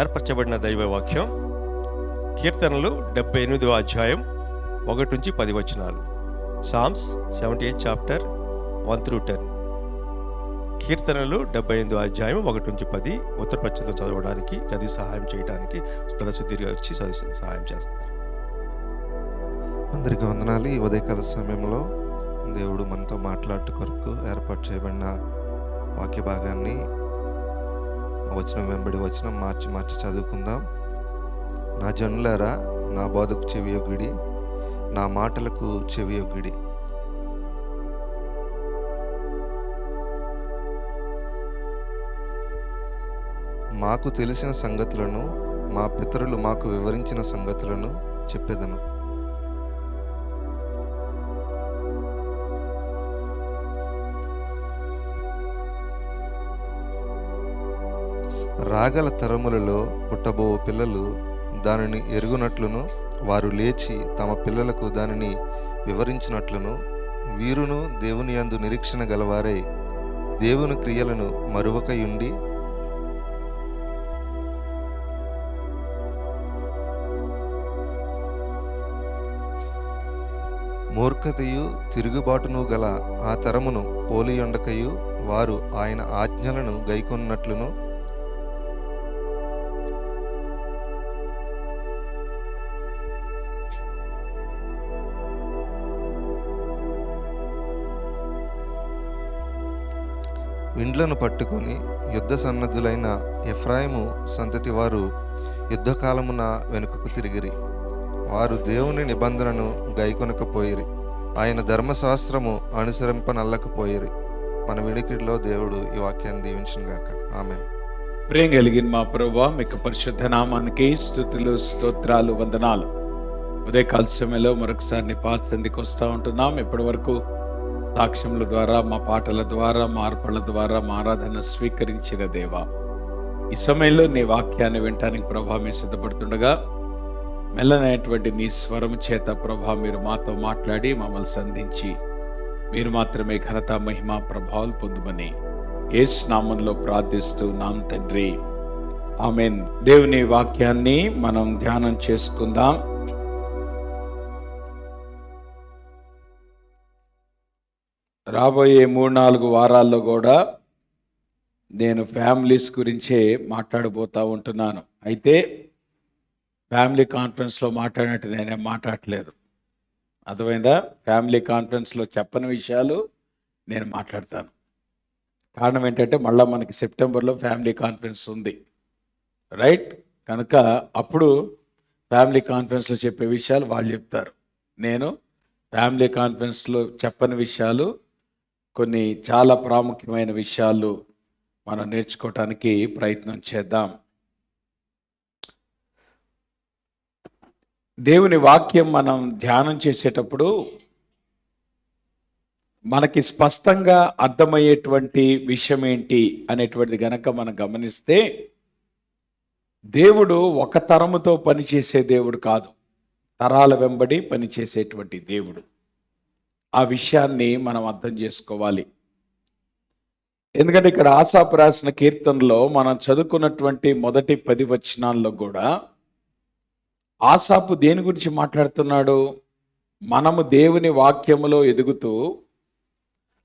ఏర్పరచబడిన దైవవాక్యం కీర్తనలు 78వ అధ్యాయం 1-10 వచనాలు. Psalms 78 chapter 1-10. కీర్తనలు 78వ అధ్యాయం 1-10 ఉత్తరపక్షంతో చదవడానికి చదివి సహాయం చేయడానికి ప్రదశుద్ధిగా వచ్చి సహాయం చేస్తారు. అందరికీ వందనాలు. ఈ ఉదయకాల సమయంలో దేవుడు మనతో మాట్లాడట కొరకు ఏర్పాటు చేయబడిన వాక్య భాగాన్ని వచనం వెంబడి వచనం మార్చి చదువుకుందాం. నా జనులారా, నా బోధకు చెవియొగ్గుడి, నా మాటలకు చెవియొగ్గుడి. మాకు తెలిసిన సంగతులను, మా పితరులు మాకు వివరించిన సంగతులను చెప్పెదను. రాగల తరములలో పుట్టబో పిల్లలు దానిని ఎరుగునట్లును, వారు లేచి తమ పిల్లలకు దానిని వివరించినట్లును, వీరును దేవుని యందు నిరీక్షణ గలవారై దేవుని క్రియలను మరువకయుండి మూర్ఖతయు తిరుగుబాటును గల ఆ తరమును పోలియుండకయు, వారు ఆయన ఆజ్ఞలను గైకొన్నట్లును, విండ్లను పట్టుకొని యుద్ధ సన్నద్ధులైన ఎఫ్రాయిము సంతతి వారు యుద్ధకాలమున వెనుకకు తిరిగిరి. వారు దేవుని నిబంధనను గైకొనకపోయిరి, ఆయన ధర్మశాస్త్రము అనుసరింపనల్లకపోయిరి. మన వినికిడిలో దేవుడు ఈ వాక్యాన్ని దీవించుగాక. ఆమేన్. ప్రేమ కలిగిన మా ప్రభువా, మీకు పరిశుద్ధ నామానికి స్తుతులు, స్తోత్రాలు, వందనాలు. ఉదయకాల సమయంలో మరొకసారి నీ పాద సన్నిధికి వస్తూ ఉంటున్నాం. ఇప్పటి వరకు సాక్ష్యముల ద్వారా, మా పాటల ద్వారా, మా అర్పణల ద్వారా మా ఆరాధన స్వీకరించిన దేవా, ఈ సమయంలో నీ వాక్యాన్ని వినటానికి ప్రభా మీరు సిద్ధపడుతుండగా మెల్లనైనటువంటి నీ స్వరం చేత ప్రభా మీరు మాతో మాట్లాడి మమ్మల్ని సంధించి మీరు మాత్రమే ఘనత, మహిమ, ప్రభావాలు పొందుమని యేసు నామములో ప్రార్థిస్తూ నాం తండ్రి, ఆమేన్. దేవుని వాక్యాన్ని మనం ధ్యానం చేసుకుందాం. రాబోయే 3-4 వారాల్లో కూడా నేను ఫ్యామిలీస్ గురించే మాట్లాడబోతూ ఉంటున్నాను. అయితే ఫ్యామిలీ కాన్ఫరెన్స్లో మాట్లాడినట్టు నేనేం మాట్లాడలేదు, అర్థమైందా? ఫ్యామిలీ కాన్ఫరెన్స్లో చెప్పని విషయాలు నేను మాట్లాడతాను. కారణం ఏంటంటే మళ్ళీ మనకి సెప్టెంబర్లో ఫ్యామిలీ కాన్ఫరెన్స్ ఉంది, రైట్? కనుక అప్పుడు ఫ్యామిలీ కాన్ఫరెన్స్లో చెప్పే విషయాలు వాళ్ళు చెప్తారు. నేను ఫ్యామిలీ కాన్ఫరెన్స్లో చెప్పని విషయాలు, కొన్ని చాలా ప్రాముఖ్యమైన విషయాలు మనం నేర్చుకోవటానికి ప్రయత్నం చేద్దాం. దేవుని వాక్యం మనం ధ్యానం చేసేటప్పుడు మనకి స్పష్టంగా అర్థమయ్యేటువంటి విషయం ఏంటి అనేటువంటిది గనక మనం గమనిస్తే, దేవుడు ఒక తరముతో పనిచేసే దేవుడు కాదు, తరాల వెంబడి పనిచేసేటువంటి దేవుడు. ఆ విషయాన్ని మనం అర్థం చేసుకోవాలి. ఎందుకంటే ఇక్కడ ఆసాపు రాసిన కీర్తనలో మనం చదువుకున్నటువంటి మొదటి 10 వచనాల్లో కూడా ఆసాపు దేని గురించి మాట్లాడుతున్నాడు? మనము దేవుని వాక్యములో ఎదుగుతూ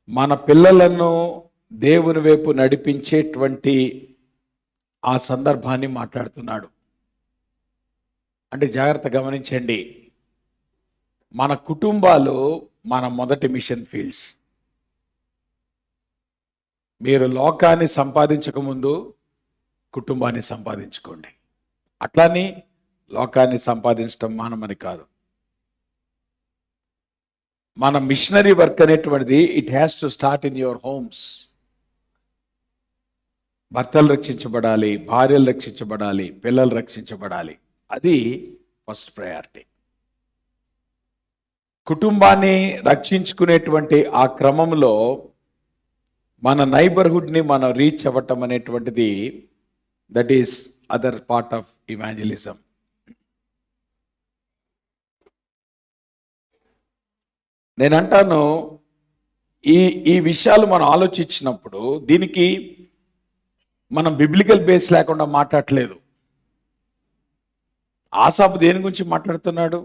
మన పిల్లలను దేవుని వైపు నడిపించేటువంటి ఆ సందర్భాన్ని మాట్లాడుతున్నాడు. అంటే జాగ్రత్త గమనించండి, మన కుటుంబాలు మన మొదటి మిషన్ ఫీల్డ్స్. మీరు లోకాన్ని సంపాదించకముందు కుటుంబాన్ని సంపాదించుకోండి. అట్లాని లోకాన్ని సంపాదించడం మానమని కాదు. మన మిషనరీ వర్క్ అనేటువంటిది it has to start in your homes. భర్తలు రక్షించబడాలి, భార్యలు రక్షించబడాలి, పిల్లలు రక్షించబడాలి. అది ఫస్ట్ ప్రయారిటీ. కుటుంబాన్ని రక్షించుకునేటువంటి ఆ క్రమంలో మన నైబర్హుడ్ని మనం రీచ్ అవ్వటం అనేటువంటిది that is other part of evangelism. నేనంటాను ఈ విషయాలు మనం ఆలోచించినప్పుడు దీనికి మనం బిబ్లికల్ బేస్ లేకుండా మాట్లాడలేదు. ఆసాపు దేని గురించి మాట్లాడుతున్నాడు?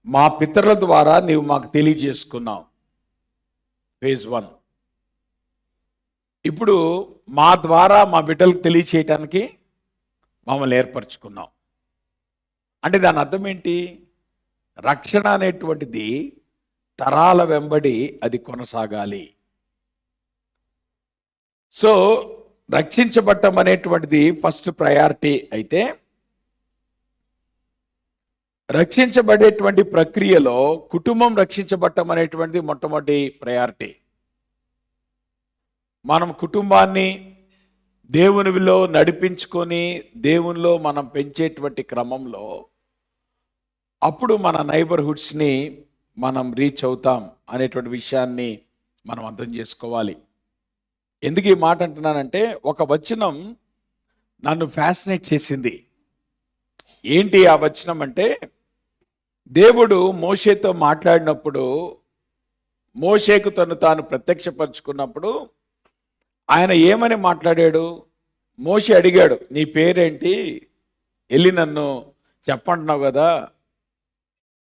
మా పితరుల ద్వారా నీవు మాకు తెలియజేసుకున్నావు, ఫేజ్ 1. ఇప్పుడు మా ద్వారా మా బిడ్డలకు తెలియచేయటానికి మమ్మల్ని ఏర్పరచుకున్నాం. అంటే దాని అర్థం ఏంటి? రక్షణ అనేటువంటిది తరాల వెంబడి అది కొనసాగాలి. సో రక్షించబడటం అనేటువంటిది ఫస్ట్ ప్రయారిటీ అయితే, రక్షించబడేటువంటి ప్రక్రియలో కుటుంబం రక్షించబడటం అనేటువంటిది మొట్టమొదటి ప్రయారిటీ. మనం కుటుంబాన్ని దేవునిలో నడిపించుకొని దేవునిలో మనం పెంచేటువంటి క్రమంలో అప్పుడు మన నైబర్హుడ్స్ని మనం రీచ్ అవుతాం అనేటువంటి విషయాన్ని మనం అర్థం చేసుకోవాలి. ఎందుకు ఈ మాట అంటున్నానంటే, ఒక వచనం నన్ను ఫ్యాసినేట్ చేసింది. ఏంటి ఆ వచనం అంటే, దేవుడు మోషేతో మాట్లాడినప్పుడు, మోషేకు తను తాను ప్రత్యక్షపరుచుకున్నప్పుడు ఆయన ఏమని మాట్లాడాడు? మోషే అడిగాడు, నీ పేరేంటి? వెళ్ళి నన్ను చెప్పంటున్నావు కదా,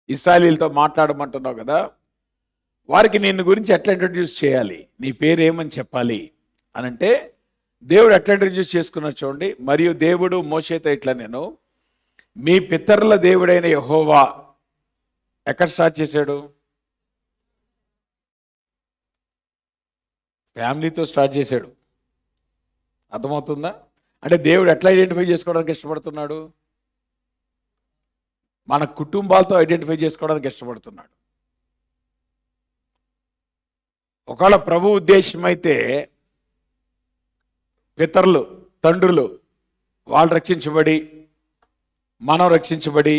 ఇశ్రాయేలీలతో మాట్లాడమంటున్నావు కదా, వారికి నిన్ను గురించి ఎట్లా ఇంట్రడ్యూస్ చేయాలి, నీ పేరు ఏమని చెప్పాలి అని అంటే, దేవుడు ఎట్లా ఇంట్రడ్యూస్ చేసుకున్నా చూడండి. మరియు దేవుడు మోషేతో ఇట్లా, నేను మీ పితరుల దేవుడైన యెహోవా. ఎక్కడ స్టార్ట్ చేశాడు? ఫ్యామిలీతో స్టార్ట్ చేశాడు. అర్థమవుతుందా? అంటే దేవుడు ఎట్లా ఐడెంటిఫై చేసుకోవడానికి ఇష్టపడుతున్నాడు? మన కుటుంబాలతో ఐడెంటిఫై చేసుకోవడానికి ఇష్టపడుతున్నాడు. ఒకవేళ ప్రభు ఉద్దేశం అయితే పితరులు, తండ్రులు వాళ్ళు రక్షించబడి, మనం రక్షించబడి,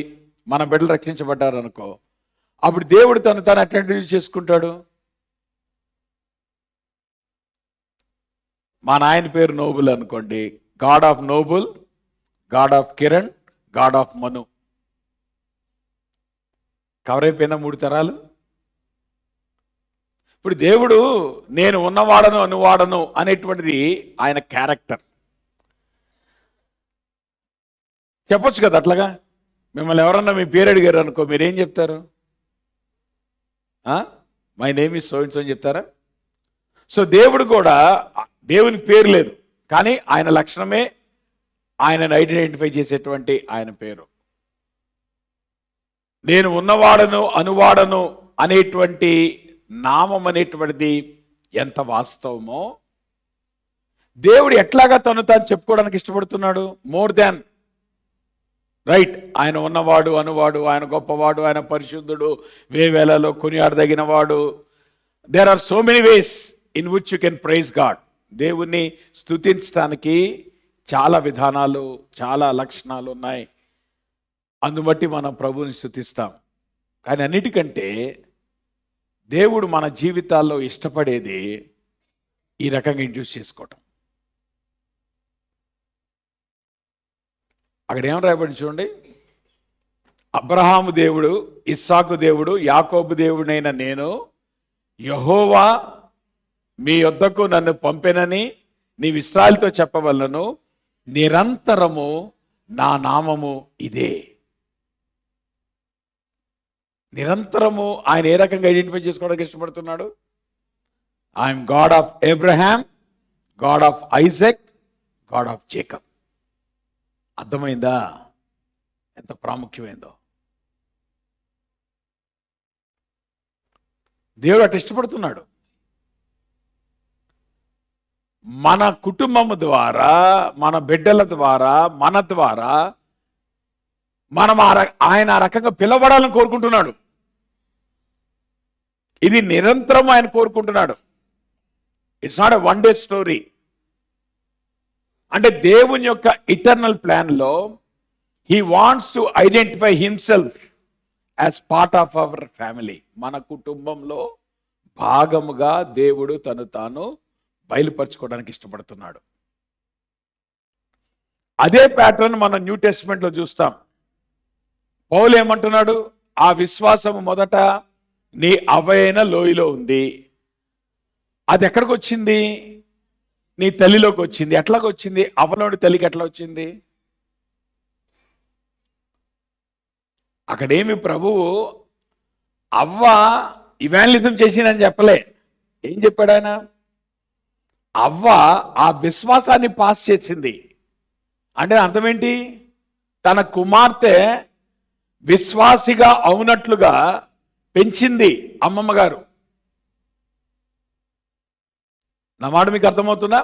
మన బిడ్డలు రక్షించబడ్డారు అనుకో, అప్పుడు దేవుడు తను తాను ఎట్లా ఇంట్రడ్యూస్ చేసుకుంటాడు? మా నాయన పేరు నోబుల్ అనుకోండి, God of Nobel, God of Kiran, God of Manu. Cover అయిపోయిన 3 తరాలు. ఇప్పుడు దేవుడు నేను ఉన్నవాడను అనువాడను అనేటువంటిది ఆయన క్యారెక్టర్. చెప్పొచ్చు కదా అట్లాగా. మిమ్మల్ని ఎవరన్నా మీ పేరు అడిగారు అనుకో, మీరేం చెప్తారు? My name is so and so అని చెప్తారా? సో దేవుడు కూడా, దేవుని పేరు లేదు కానీ ఆయన లక్షణమే ఆయనను ఐడెంటిఫై చేసేటువంటి ఆయన పేరు. నేను ఉన్నవాడను అనువాడను అనేటువంటి నామం అనేటువంటిది ఎంత వాస్తవమో, దేవుడు ఎట్లాగా తను తాను చెప్పుకోవడానికి ఇష్టపడుతున్నాడు? More than right. ఆయన ఉన్నవాడు, అనువాడు, ఆయన గొప్పవాడు, ఆయన పరిశుద్ధుడు, వేవేలలో కొనియాడదగిన వాడు. There are so many ways in which you can praise God. దేవుణ్ణి స్తుతించడానికి చాలా విధానాలు, చాలా లక్షణాలు ఉన్నాయి. అందుబట్టి మనం ప్రభువుని స్తుతిస్తాం. కానీ అన్నిటికంటే దేవుడు మన జీవితాల్లో ఇష్టపడేది ఈ రకంగా ఇంట్రడ్యూస్ చేసుకోవటం. అక్కడ ఏం రాయబడి చూడండి, అబ్రహాము దేవుడు, ఇస్సాకు దేవుడు, యాకోబు దేవుడైన నేను యెహోవా మీ యొద్దకు నన్ను పంపెనని నీవు ఇశ్రాయేలుతో చెప్పవలెను, నిరంతరము నా నామము ఇదే. నిరంతరము ఆయన ఏ రకంగా ఐడెంటిఫై చేసుకోవడానికి ఇష్టపడుతున్నాడు? I'm God of Abraham, God of Isaac, God of Jacob. అర్థమైందా ఎంత ప్రాముఖ్యమైందో? దేవుడు అటు ఇష్టపడుతున్నాడు. మన కుటుంబము ద్వారా, మన బిడ్డల ద్వారా, మన ద్వారా మనం ఆయన ఆ రకంగా పిలవడాలని కోరుకుంటున్నాడు. ఇది నిరంతరం ఆయన కోరుకుంటున్నాడు. It's not a one day story. అంటే దేవుని యొక్క ఇటర్నల్ ప్లాన్లో he wants to identify himself as part of our family. మన కుటుంబంలో భాగముగా దేవుడు తను తాను బయలుపరచుకోవడానికి ఇష్టపడుతున్నాడు. అదే ప్యాటర్న్ మనం న్యూ టెస్ట్మెంట్లో చూస్తాం. పౌలు ఏమంటున్నాడు? ఆ విశ్వాసము మొదట నీ అవ్వైన లోయలో ఉంది. అది ఎక్కడికి వచ్చింది? నీ తల్లిలోకి వచ్చింది. ఎట్లాగొచ్చింది? అవ్వలోని తల్లికి ఎట్లా వచ్చింది? అక్కడేమి ప్రభువు అవ్వ ఇవాంజలిజం చేసిందని చెప్పలే. ఏం చెప్పాడు ఆయన? అవ్వ ఆ విశ్వాసాన్ని పాస్ చేసింది. అంటే అర్థం ఏంటి? తన కుమార్తె విశ్వాసిగా అవునట్లుగా పెంచింది అమ్మమ్మ గారు. నా మాట మీకు అర్థమవుతుందా?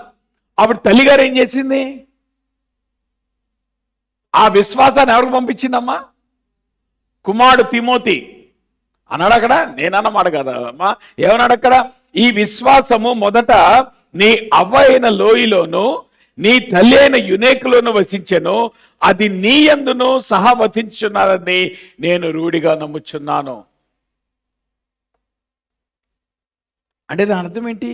అప్పుడు తల్లిగారు ఏం చేసింది? ఆ విశ్వాసాన్ని ఎవరికి పంపించిందమ్మా? కుమారుడు తిమోతి అన్నాడు అక్కడ. నేనన్నమాట కదా అమ్మా, ఏమన్నాడు అక్కడ? ఈ విశ్వాసము మొదట నీ అవ్వ అయిన లోయలోను నీ తల్లి అయిన యునేకులోను వసించెను, అది నీ యందును సహా వసించున్నారని నేను రూఢిగా నమ్ముచున్నాను. అంటే దాని అర్థం ఏంటి?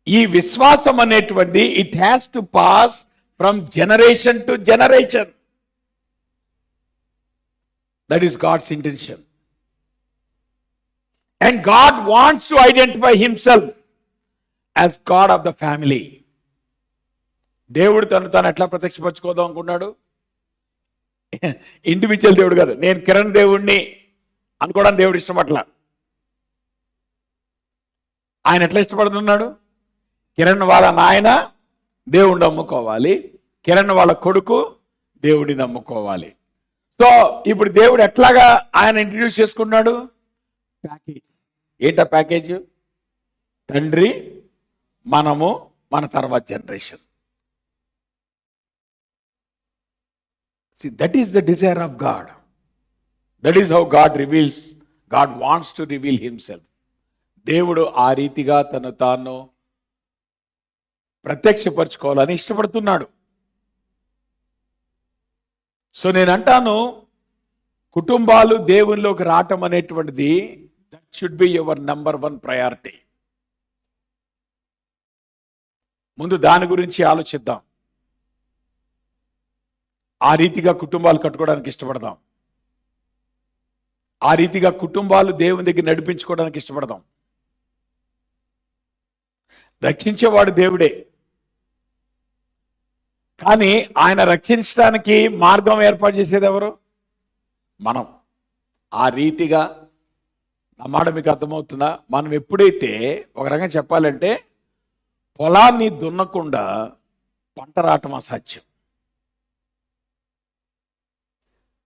ఈ విశ్వాసం అనేటువంటి it has to pass from generation to generation. That is God's intention. And God wants to identify himself as God of the family. దేవుడు తను ఎట్లా ప్రత్యక్షపరచుకోదాం అనుకున్నాడు? ఇండివిజువల్ దేవుడు కాదు. నేను కిరణ్ దేవుణ్ణి అనుకోవడానికి దేవుడు ఇష్టపట్ల. ఆయన ఎట్లా ఇష్టపడుతున్నాడు? కిరణ్ వాళ్ళ నాయన దేవుడిని నమ్ముకోవాలి, కిరణ్ వాళ్ళ కొడుకు దేవుడిని నమ్ముకోవాలి. సో ఇప్పుడు దేవుడు ఎట్లాగా ఆయన ఇంట్రడ్యూస్ చేసుకున్నాడు? ప్యాకేజ్. ఏంటా ప్యాకేజ్? తండ్రి, మనము, మన తర్వాత generation. See, that is the desire of God. That is how God reveals. God wants to reveal himself. దేవుడు ఆ రీతిగా తను తాను ప్రత్యక్షపరచుకోవాలని ఇష్టపడుతున్నాడు. సో నేను అంటాను, కుటుంబాలు దేవునిలోకి రావటం అనేటువంటిది that should be your number 1 priority. ముందు దాని గురించి ఆలోచిద్దాం. ఆ రీతిగా కుటుంబాలు కట్టుకోవడానికి ఇష్టపడదాం. ఆ రీతిగా కుటుంబాలు దేవుని దగ్గర నడిపించుకోవడానికి ఇష్టపడదాం. రక్షించేవాడు దేవుడే, కానీ ఆయన రక్షించడానికి మార్గం ఏర్పాటు చేసేది ఎవరు? మనం. ఆ రీతిగా నా మాట మీకు అర్థమవుతుందా? మనం ఎప్పుడైతే ఒక రకంగా చెప్పాలంటే పొలాన్ని దున్నకుండా పంట రావటం అసాధ్యం.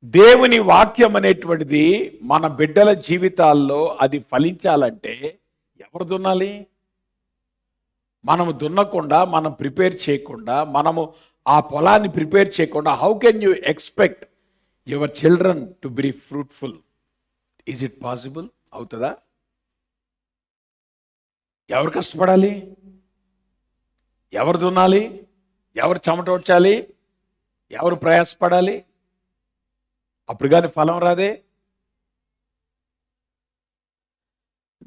దేవుని వాక్యం అనేటువంటిది మన బిడ్డల జీవితాల్లో అది ఫలించాలంటే ఎవరు దున్నాలి? మనము దున్నకుండా, మనం ప్రిపేర్ చేయకుండా, మనము ఆ పొలాన్ని ప్రిపేర్ చేయకుండా how can you expect your children to be fruitful? Is it possible? అవుతుందా? ఎవరు కష్టపడాలి? ఎవరు దున్నాలి? ఎవరు చెమటోడ్చాలి? ఎవరు ప్రయాసపడాలి? అప్పుడు కానీ ఫలం రాదే.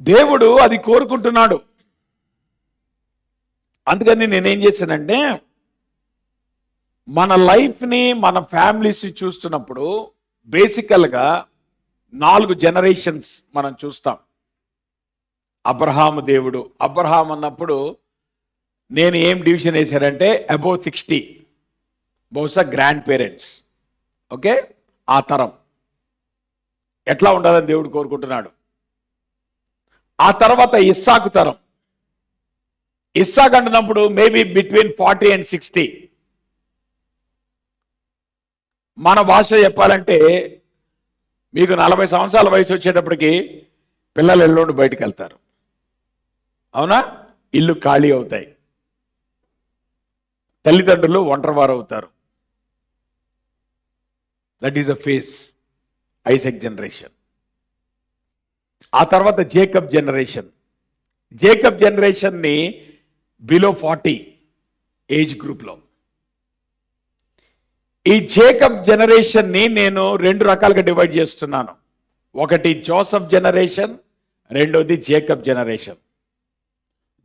దేవుడు అది కోరుకుంటున్నాడు. అందుకని నేనేం చేశానంటే, మన లైఫ్ని, మన ఫ్యామిలీస్ చూస్తున్నప్పుడు బేసికల్గా 4 జనరేషన్స్ మనం చూస్తాం. అబ్రహాము దేవుడు, అబ్రహాం అన్నప్పుడు నేను ఏం డివిజన్ వేశానంటే అబౌవ్ 60, బహుశా గ్రాండ్ పేరెంట్స్. ఓకే, ఆ తరం ఎట్లా ఉండాలని దేవుడు కోరుకుంటున్నాడు. ఆ తర్వాత ఇస్సాకు తరం. ఇస్సాకు అంటున్నప్పుడు మేబీ బిట్వీన్ 40 and 60. మన భాష చెప్పాలంటే మీకు 40 సంవత్సరాల వయసు వచ్చేటప్పటికి పిల్లలు ఎల్లుండి బయటకు వెళ్తారు. అవునా? ఇల్లు ఖాళీ అవుతాయి, తల్లిదండ్రులు ఒంటరివారు అవుతారు. That is a phase. Isaac generation. ఆ తర్వాత జేకబ్ జనరేషన్. జేకబ్ జనరేషన్ని బిలో 40 ఏజ్ గ్రూప్లో. ఈ జేకబ్ జనరేషన్ని నేను 2 రకాలుగా డివైడ్ చేస్తున్నాను. ఒకటి జోసెఫ్ జనరేషన్, రెండోది జేకబ్ జనరేషన్.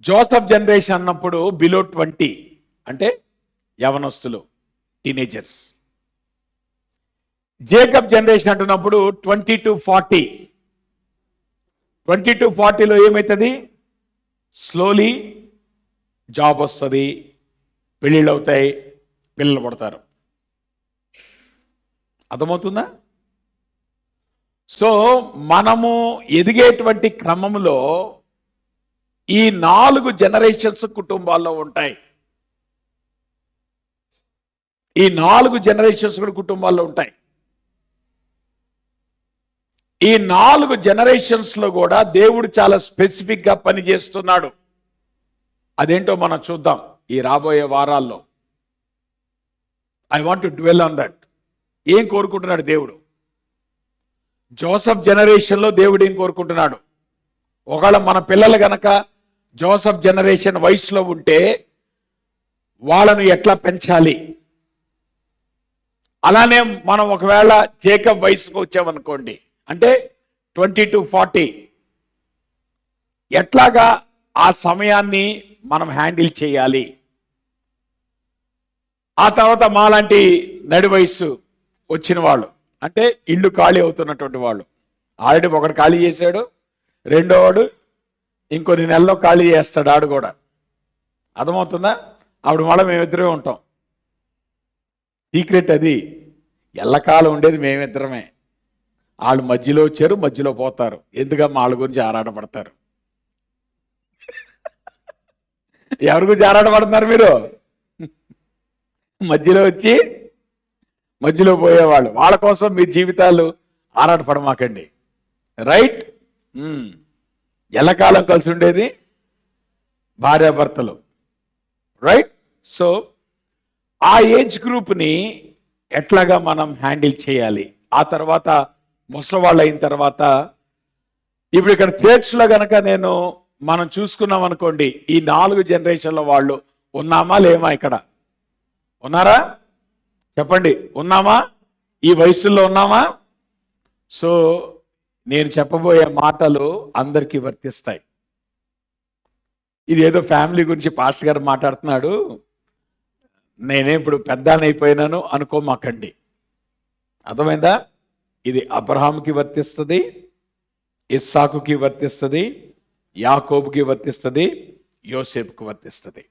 జోసెఫ్ జనరేషన్ అన్నప్పుడు బిలో 20, అంటే యవనస్తులు, టీనేజర్స్. జేకబ్ జనరేషన్ అంటున్నప్పుడు 20 to 40. 20 to 40లో ఏమవుతుంది? స్లోలీ జాబ్ వస్తుంది, పెళ్ళిళ్ళు అవుతాయి, పిల్లలు పడతారు. అర్థమవుతుందా? సో మనము ఎదిగేటువంటి క్రమంలో ఈ 4 జనరేషన్స్ కుటుంబాల్లో ఉంటాయి. ఈ 4 జనరేషన్స్ కూడా కుటుంబాల్లో ఉంటాయి. ఈ 4 జనరేషన్స్ లో కూడా దేవుడు చాలా స్పెసిఫిక్ గా పనిచేస్తున్నాడు. అదేంటో మనం చూద్దాం ఈ రాబోయే వారాల్లో. I want to dwell on that. ఏం కోరుకుంటున్నాడు దేవుడు? జోసఫ్ జనరేషన్లో దేవుడు ఏం కోరుకుంటున్నాడు? ఒకవేళ మన పిల్లలు గనక జోసఫ్ జనరేషన్ వయసులో ఉంటే వాళ్ళను ఎట్లా పెంచాలి? అలానే మనం ఒకవేళ జేకబ్ వయసుకు వచ్చామనుకోండి, అంటే 20 to 40, ఎట్లాగా ఆ సమయాన్ని మనం హ్యాండిల్ చేయాలి? ఆ తర్వాత మాలాంటి నడి వయసు వచ్చిన వాళ్ళు, అంటే ఇల్లు ఖాళీ అవుతున్నటువంటి వాళ్ళు, ఆల్రెడీ ఒకడు ఖాళీ చేశాడు, రెండోవాడు ఇంకొన్ని నెలల్లో ఖాళీ చేస్తాడు, ఆడు కూడా. అర్థమవుతుందా? అప్పుడు మళ్ళీ మేమిద్దరే ఉంటాం. సీక్రెట్ అది. ఎల్లకాలం ఉండేది మేమిద్దరమే. వాళ్ళు మధ్యలో వచ్చారు, మధ్యలో పోతారు. ఎందుకమ్మా వాళ్ళ గురించి ఆరాటపడతారు? ఎవరి గురించి ఆరాటపడుతున్నారు మీరు? మధ్యలో వచ్చి మధ్యలో పోయేవాళ్ళు. వాళ్ళ కోసం మీ జీవితాలు ఆరాటపడమాకండి. రైట్? ఎల్లకాలం కలిసి ఉండేది భార్యాభర్తలు. రైట్? సో ఆ ఏజ్ గ్రూప్ని ఎట్లాగా మనం హ్యాండిల్ చేయాలి? ఆ తర్వాత ముసలివాళ్ళు అయిన తర్వాత, ఇప్పుడు ఇక్కడ చర్చ్లో గనక మనం చూసుకున్నాం అనుకోండి, ఈ 4 జనరేషన్ల వాళ్ళు ఉన్నామా లేమా? ఇక్కడ ఉన్నారా? చెప్పండి, ఉన్నామా? ఈ వయసుల్లో ఉన్నామా? సో నేను చెప్పబోయే మాటలు అందరికీ వర్తిస్తాయి. ఇది ఏదో ఫ్యామిలీ గురించి పాస్టర్ గారు మాట్లాడుతున్నాడు, నేనే ఇప్పుడు పెద్దనైపోయినాను అనుకోమాకండి. అర్థమైందా? ఇది అబ్రహాముకి వర్తిస్తుంది, ఇస్సాకుకి వర్తిస్తుంది, యాకోబుకి వర్తిస్తుంది, యోసేపుకి వర్తిస్తుంది.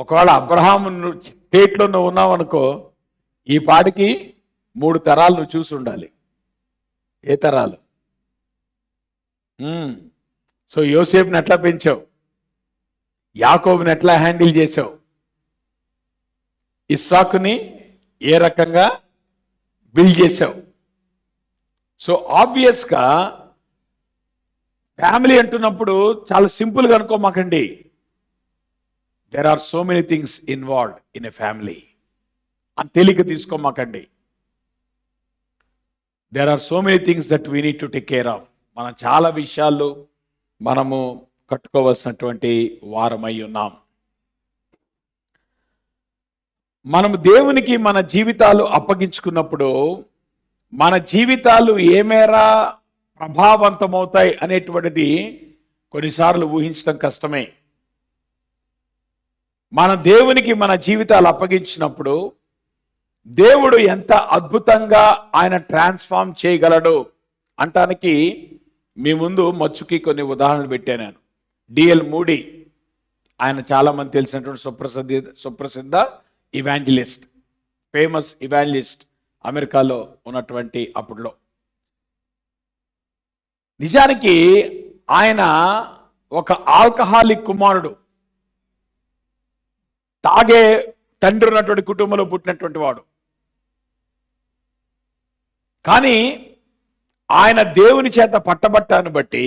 ఒకవేళ అబ్రహాము స్టేట్లో నువ్వు ఉన్నావు అనుకో, ఈ పాటికి 3 తరాలు నువ్వు చూసి ఉండాలి. ఏ తరాలు? సో యోసేపుని ఎట్లా పెంచావు? యాకోబుని ఎట్లా హ్యాండిల్ చేసావు? ఇస్సాకుని ఏ రకంగా బిల్డ్ చేసావు? సో ఆబ్వియస్గా ఫ్యామిలీ అంటున్నప్పుడు చాలా సింపుల్గా అనుకోమాకండి. There are so many things involved in a family. అని తేలిక తీసుకోమాకండి. There are so many things that we need to take care of. మనం చాలా విషయాలు మనము కట్టుకోవాల్సినటువంటి వారమై ఉన్నాం. మనము దేవునికి మన జీవితాలు అప్పగించుకున్నప్పుడు మన జీవితాలు ఏ మేర ప్రభావవంతమవుతాయి అనేటువంటిది కొన్నిసార్లు ఊహించడం కష్టమే. మన దేవునికి మన జీవితాలు అప్పగించినప్పుడు దేవుడు ఎంత అద్భుతంగా ఆయన ట్రాన్స్ఫార్మ్ చేయగలడు అంటానికి మీ ముందు మచ్చుకి కొన్ని ఉదాహరణలు పెట్టాను నేను. డిఎల్ మూడీ, ఆయన చాలామంది తెలిసినటువంటి సుప్రసిద్ధ ఇవాంజలిస్ట్, ఫేమస్ ఇవాంజలిస్ట్, అమెరికాలో ఉన్నటువంటి అప్పుడులో. నిజానికి ఆయన ఒక ఆల్కహాలిక్ కుమారుడు, తాగే తండ్రి ఉన్నటువంటి కుటుంబంలో పుట్టినటువంటి వాడు. కానీ ఆయన దేవుని చేత పట్టబట్టాన్ని బట్టి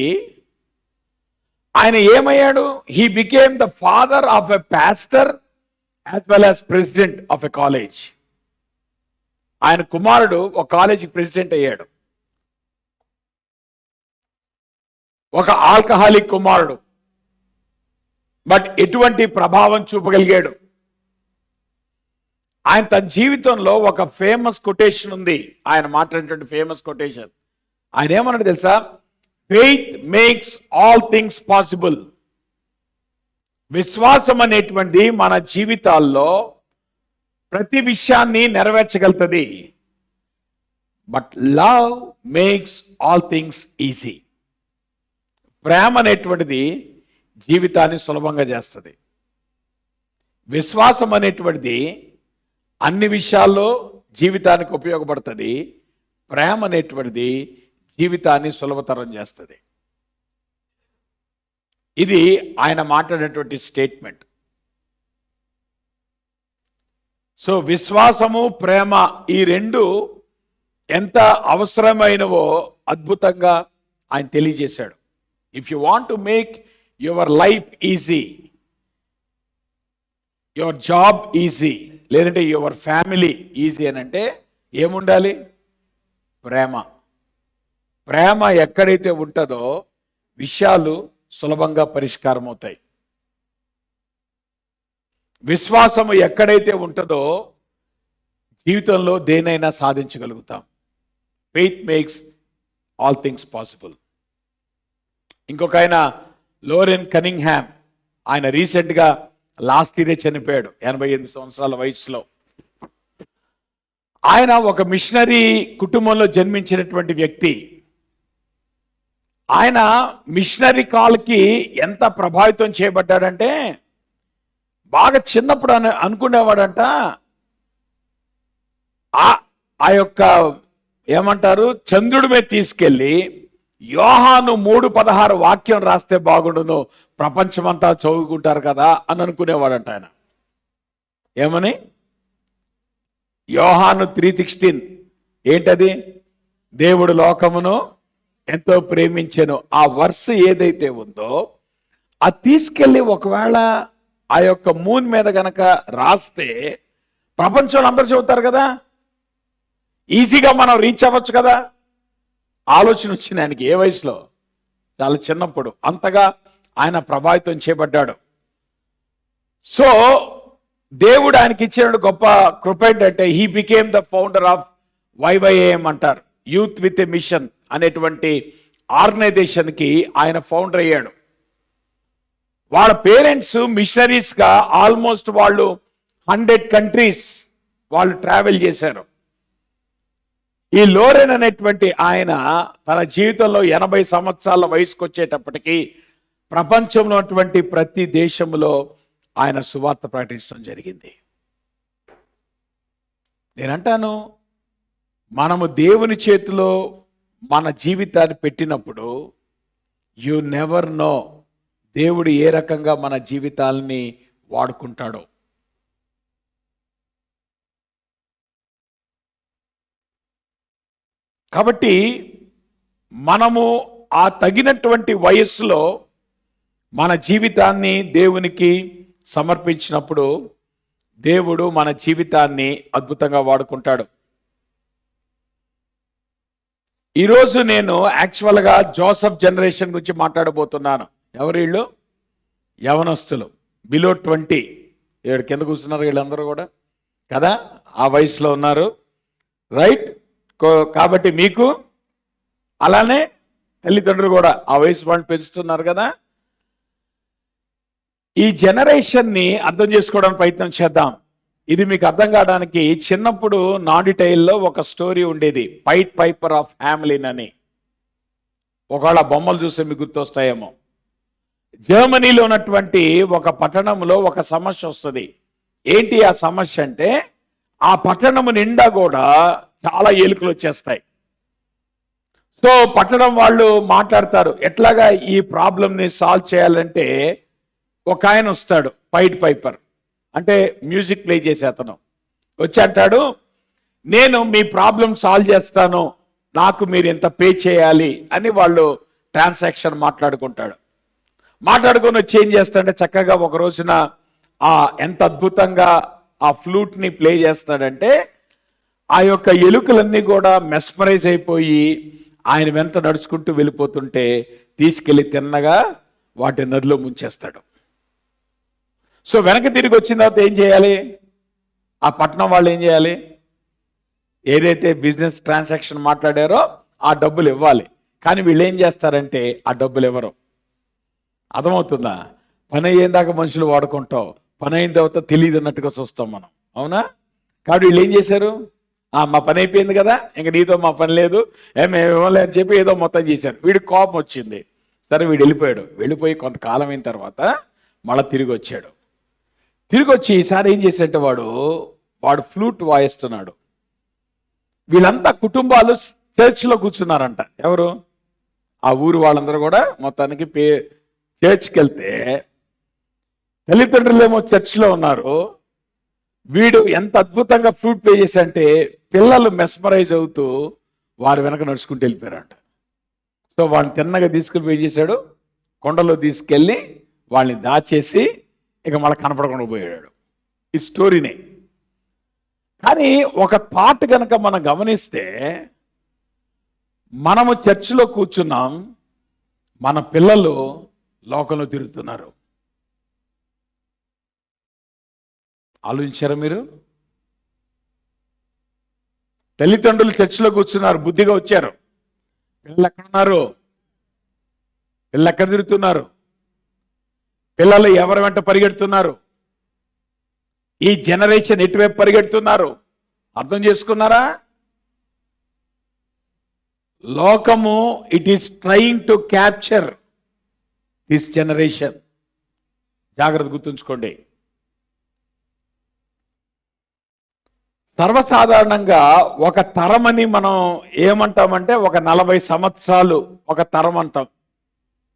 ఆయన ఏమయ్యాడు? He became the father of a pastor as well as president of a college. ఆయన కుమారుడు ఒక కాలేజీకి ప్రెసిడెంట్ అయ్యాడు. ఒక ఆల్కహాలిక్ కుమారుడు, బట్ ఎటువంటి ప్రభావం చూపగలిగాడు? ఆయన తన జీవితంలో ఒక ఫేమస్ కొటేషన్ ఉంది, ఆయన మాట్లాడినటువంటి ఫేమస్ కొటేషన్. ఆయన ఏమన్నాడు తెలుసా? Faith makes all things possible. విశ్వాసం అనేటువంటిది మన జీవితాల్లో ప్రతి విషయాన్ని నెరవేర్చగలుగుతుంది. But love makes all things easy. ప్రేమ అనేటువంటిది జీవితాన్ని సులభంగా చేస్తుంది. విశ్వాసం అనేటువంటిది అన్ని విషయాల్లో జీవితానికి ఉపయోగపడుతుంది. ప్రేమ అనేటువంటిది జీవితాన్ని సులభతరం చేస్తుంది. ఇది ఆయన మాట్లాడినటువంటి స్టేట్మెంట్. సో విశ్వాసము, ప్రేమ ఈ రెండు ఎంత అవసరమైనవో అద్భుతంగా ఆయన తెలియజేశాడు. If you want to make your life easy, your job easy, లేదంటే యువర్ ఫ్యామిలీ ఈజీ అని అంటే ఏముండాలి? ప్రేమ. ప్రేమ ఎక్కడైతే ఉంటుందో విషయాలు సులభంగా పరిష్కారం అవుతాయి. విశ్వాసము ఎక్కడైతే ఉంటుందో జీవితంలో దేనైనా సాధించగలుగుతాం. Faith makes all things possible. ఇంకొక ఆయన లోరెన్ కనింగ్హామ్, ఆయన రీసెంట్గా లాస్ట్ ఇయరే చనిపోయాడు 88 సంవత్సరాల వయసులో. ఆయన ఒక మిషనరీ కుటుంబంలో జన్మించినటువంటి వ్యక్తి. ఆయన మిషనరీ కాల్కి ఎంత ప్రభావితం చేయబడ్డాడంటే, బాగా చిన్నప్పుడు అనుకునేవాడంట ఆ యొక్క ఏమంటారు చంద్రుడి మీద తీసుకెళ్ళి యోహాను 3:16 వాక్యం రాస్తే బాగుండును, ప్రపంచమంతా చదువుకుంటారు కదా అని అనుకునేవాడంట ఆయన. ఏమని? యోహాను 3:16 ఏంటది? దేవుడు లోకమును ఎంతో ప్రేమించెను. ఆ వర్స్ ఏదైతే ఉందో అది తీసుకెళ్ళి ఒకవేళ ఆ యొక్క మూన్ మీద గనక రాస్తే ప్రపంచంలో అందరూ చదువుతారు కదా, ఈజీగా మనం రీచ్ అవ్వచ్చు కదా. ఆలోచన వచ్చింది ఆయనకి. ఏ వయసులో? చాలా చిన్నప్పుడు. అంతగా ఆయన ప్రభావితం చేయబడ్డాడు. సో దేవుడు ఆయనకి ఇచ్చిన గొప్ప కృప ఏంటంటే he became the founder of YYAM అంటారు, యూత్ విత్ ఎ మిషన్ అనేటువంటి ఆర్గనైజేషన్కి ఆయన ఫౌండర్ అయ్యాడు. వాళ్ళ పేరెంట్స్ మిషనరీస్గా ఆల్మోస్ట్ వాళ్ళు 100 కంట్రీస్ వాళ్ళు ట్రావెల్ చేశారు. ఈ లోరెన్ అనేటువంటి ఆయన తన జీవితంలో 80 సంవత్సరాల వయసుకు వచ్చేటప్పటికి ప్రపంచంలో ఉన్నటువంటి ప్రతి దేశంలో ఆయన సువార్త ప్రకటించడం జరిగింది. నేనంటాను, మనము దేవుని చేతిలో మన జీవితాన్ని పెట్టినప్పుడు యు నెవర్ నో దేవుడు ఏ రకంగా మన జీవితాలని వాడుకుంటాడో. కాబట్టి మనము ఆ తగినటువంటి వయస్సులో మన జీవితాన్ని దేవునికి సమర్పించినప్పుడు దేవుడు మన జీవితాన్ని అద్భుతంగా వాడుకుంటాడు. ఈరోజు నేను యాక్చువల్గా జోసెఫ్ జనరేషన్ గురించి మాట్లాడబోతున్నాను. ఎవరు వీళ్ళు? యవనస్తులు, బిలో 20. ఏడు కింద కూర్చున్నారు వీళ్ళందరూ కూడా కదా, ఆ వయసులో ఉన్నారు, రైట్? కాబట్టి మీకు అలానే తల్లిదండ్రులు కూడా ఆ వయసు వాళ్ళు పెంచుతున్నారు కదా. ఈ జనరేషన్ని అర్థం చేసుకోవడానికి ప్రయత్నం చేద్దాం. ఇది మీకు అర్థం కావడానికి చిన్నప్పుడు నాడిటైల్లో ఒక స్టోరీ ఉండేది, పైట్ పైపర్ ఆఫ్ హ్యామ్లిన్ అని. ఒకవేళ బొమ్మలు చూస్తే మీకు గుర్తొస్తాయేమో. జర్మనీలో ఉన్నటువంటి ఒక పట్టణంలో ఒక సమస్య వస్తుంది. ఏంటి ఆ సమస్య అంటే, ఆ పట్టణము నిండా కూడా చాలా ఎలుకలు వచ్చేస్తాయి. సో పట్టణం వాళ్ళు మాట్లాడతారు, ఎట్లాగా ఈ ప్రాబ్లంని సాల్వ్ చేయాలంటే ఒక ఆయన వస్తాడు, పైట్ పైపర్ అంటే మ్యూజిక్ ప్లే చేసే అతను వచ్చి అంటాడు, నేను మీ ప్రాబ్లం సాల్వ్ చేస్తాను, నాకు మీరు ఎంత పే చేయాలి అని వాళ్ళు ట్రాన్సాక్షన్ మాట్లాడుకుంటాడు. మాట్లాడుకొని వచ్చి ఏం చేస్తాడంటే చక్కగా ఒక రోజున ఎంత అద్భుతంగా ఆ ఫ్లూట్ని ప్లే చేస్తాడంటే ఆ యొక్క ఎలుకలన్నీ కూడా మెస్మరైజ్ అయిపోయి ఆయన వెంట నడుచుకుంటూ వెళ్ళిపోతుంటే తీసుకెళ్ళి తిన్నగా వాటి నదిలో ముంచేస్తాడు. సో వెనక తిరిగి వచ్చిన తర్వాత ఏం చేయాలి? ఆ పట్టణం వాళ్ళు ఏం చేయాలి? ఏదైతే బిజినెస్ ట్రాన్సాక్షన్ మాట్లాడారో ఆ డబ్బులు ఇవ్వాలి. కానీ వీళ్ళు ఏం చేస్తారంటే ఆ డబ్బులు ఇవ్వరు. అర్థమవుతుందా? పని అయ్యేం దాకా మనుషులు వాడుకుంటాం, పని అయిన తర్వాత తెలియదు అన్నట్టుగా చూస్తాం మనం, అవునా? కాబట్టి వీళ్ళు ఏం చేశారు, మా పని అయిపోయింది కదా, ఇంక నీతో మా పని లేదు, మేము ఇవ్వలే అని చెప్పి ఏదో మొత్తం చేశారు. వీడికి కోపం వచ్చింది. సరే వీడు వెళ్ళిపోయాడు. వెళ్ళిపోయి కొంతకాలం అయిన తర్వాత మళ్ళీ తిరిగి వచ్చాడు. తిరిగి వచ్చి ఈసారి ఏం చేశాడంటే వాడు ఫ్లూట్ వాయిస్తున్నాడు. వీళ్ళంతా కుటుంబాలు చర్చ్లో కూర్చున్నారంట. ఎవరు? ఆ ఊరు వాళ్ళందరూ కూడా మొత్తానికి చర్చ్కి వెళ్తే తల్లిదండ్రులు ఏమో చర్చ్లో ఉన్నారు. వీడు ఎంత అద్భుతంగా ఫ్రూట్ ప్లే చేశాడంటే పిల్లలు మెస్మరైజ్ అవుతూ వారి వెనక నడుచుకుంటూ వెళ్ళిపోయారంట. సో వాళ్ళని తిన్నగా తీసుకెళ్ళి ఏం చేశాడు, కొండలో తీసుకెళ్ళి వాళ్ళని దాచేసి ఇక మళ్ళీ కనపడకుండా పోయాడు. ఈ స్టోరీనే. కానీ ఒక థాట్ కనుక మనం గమనిస్తే, మనము చర్చిలో కూర్చున్నాం, మన పిల్లలు లోకంలో తిరుగుతున్నారు. ఆలోచించారా మీరు? తల్లిదండ్రులు చర్చిలో కూర్చున్నారు, బుద్ధిగా వచ్చారు. పిల్లలు ఎక్కడున్నారు? పిల్లలు ఎక్కడ తిరుగుతున్నారు? పిల్లలు ఎవరి వెంట పరిగెడుతున్నారు? ఈ జనరేషన్ ఎటువైపు పరిగెడుతున్నారు? అర్థం చేసుకున్నారా? లోకము it is trying to capture this generation. జాగ్రత్త గుర్తుంచుకోండి. సర్వసాధారణంగా ఒక తరమని మనం ఏమంటామంటే ఒక 40 సంవత్సరాలు ఒక తరం అంటాం.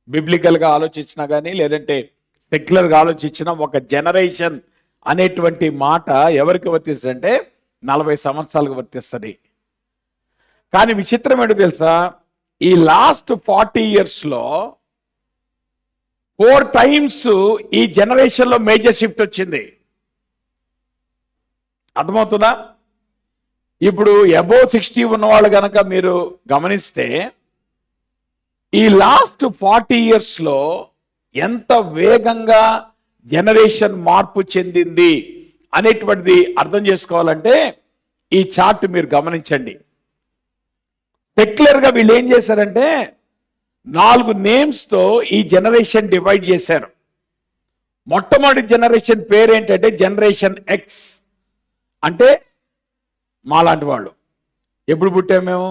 బిబ్లికల్గా ఆలోచించినా కానీ లేదంటే సెక్యులర్గా ఆలోచించినా ఒక జనరేషన్ అనేటువంటి మాట ఎవరికి వర్తిస్తుంది అంటే 40 సంవత్సరాలకు వర్తిస్తుంది. కానీ విచిత్రం ఏంటో తెలుసా, ఈ లాస్ట్ 40 yearsలో 4 times ఈ జనరేషన్లో మేజర్ షిఫ్ట్ వచ్చింది. అర్థమవుతుందా? ఇప్పుడు అబోవ్ 60 ఉన్నవాళ్ళు కనుక మీరు గమనిస్తే ఈ లాస్ట్ 40 yearsలో ఎంత వేగంగా జనరేషన్ మార్పు చెందింది అనేటువంటిది అర్థం చేసుకోవాలంటే ఈ చార్ట్ మీరు గమనించండి. సెక్యులర్గా వీళ్ళు ఏం చేశారంటే 4 నేమ్స్తో ఈ జనరేషన్ డివైడ్ చేశారు. మొట్టమొదటి జనరేషన్ పేరు ఏంటంటే జనరేషన్ ఎక్స్. అంటే మాలాంటి వాళ్ళు. ఎప్పుడు పుట్టాము మేము?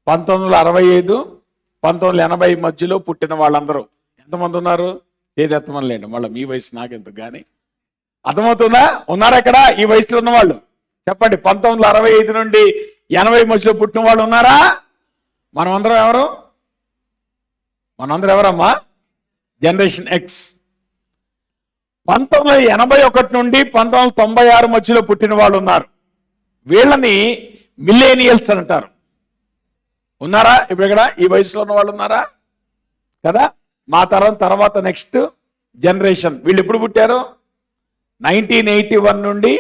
1965, 1980 మధ్యలో పుట్టిన వాళ్ళందరూ ఎంతమంది ఉన్నారు? ఏదెత్తమని లేండి, మళ్ళీ మీ వయసు నాకెందుకు కానీ. అర్థమవుతుందా? ఉన్నారా ఇక్కడ ఈ వయసులో ఉన్నవాళ్ళు? చెప్పండి. 1965 నుండి 80 మధ్యలో పుట్టిన వాళ్ళు ఉన్నారా? మనమందరం ఎవరు? మనందరం ఎవరమ్మా? Generation X. 1981 నుండి 1996 మధ్యలో పుట్టిన వాళ్ళు ఉన్నారు. వీళ్ళని మిలేనియల్స్ అంటారు. ఉన్నారా ఇప్పుడు ఇక్కడ ఈ వయసులో ఉన్న వాళ్ళు? ఉన్నారా కదా? మా తరం తర్వాత నెక్స్ట్ జనరేషన్ వీళ్ళు ఎప్పుడు పుట్టారు? 1981 నుండి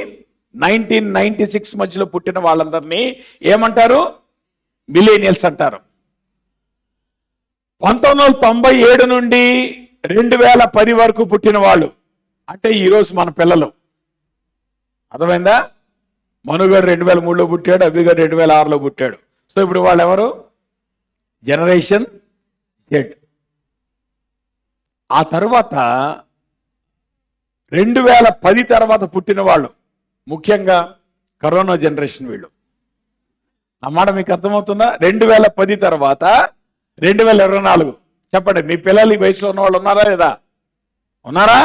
1996 మధ్యలో పుట్టిన వాళ్ళందరినీ ఏమంటారు? మిలేనియల్స్ అంటారు. 1997 నుండి 2010 వరకు పుట్టిన వాళ్ళు అంటే ఈరోజు మన పిల్లలు. అర్థమైందా? మనుగాడు 2003లో పుట్టాడు, అభిగాడు 2006లో పుట్టాడు. సో ఇప్పుడు వాళ్ళు ఎవరు? Generation Z. ఆ తర్వాత 2010 తర్వాత పుట్టిన వాళ్ళు ముఖ్యంగా కరోనా జనరేషన్ వీళ్ళు. అన్నమాట మీకు అర్థమవుతుందా? 2010 తర్వాత 2024. చెప్పండి, మీ పిల్లలు ఈ వయసులో ఉన్న వాళ్ళు ఉన్నారా లేదా? ఉన్నారా?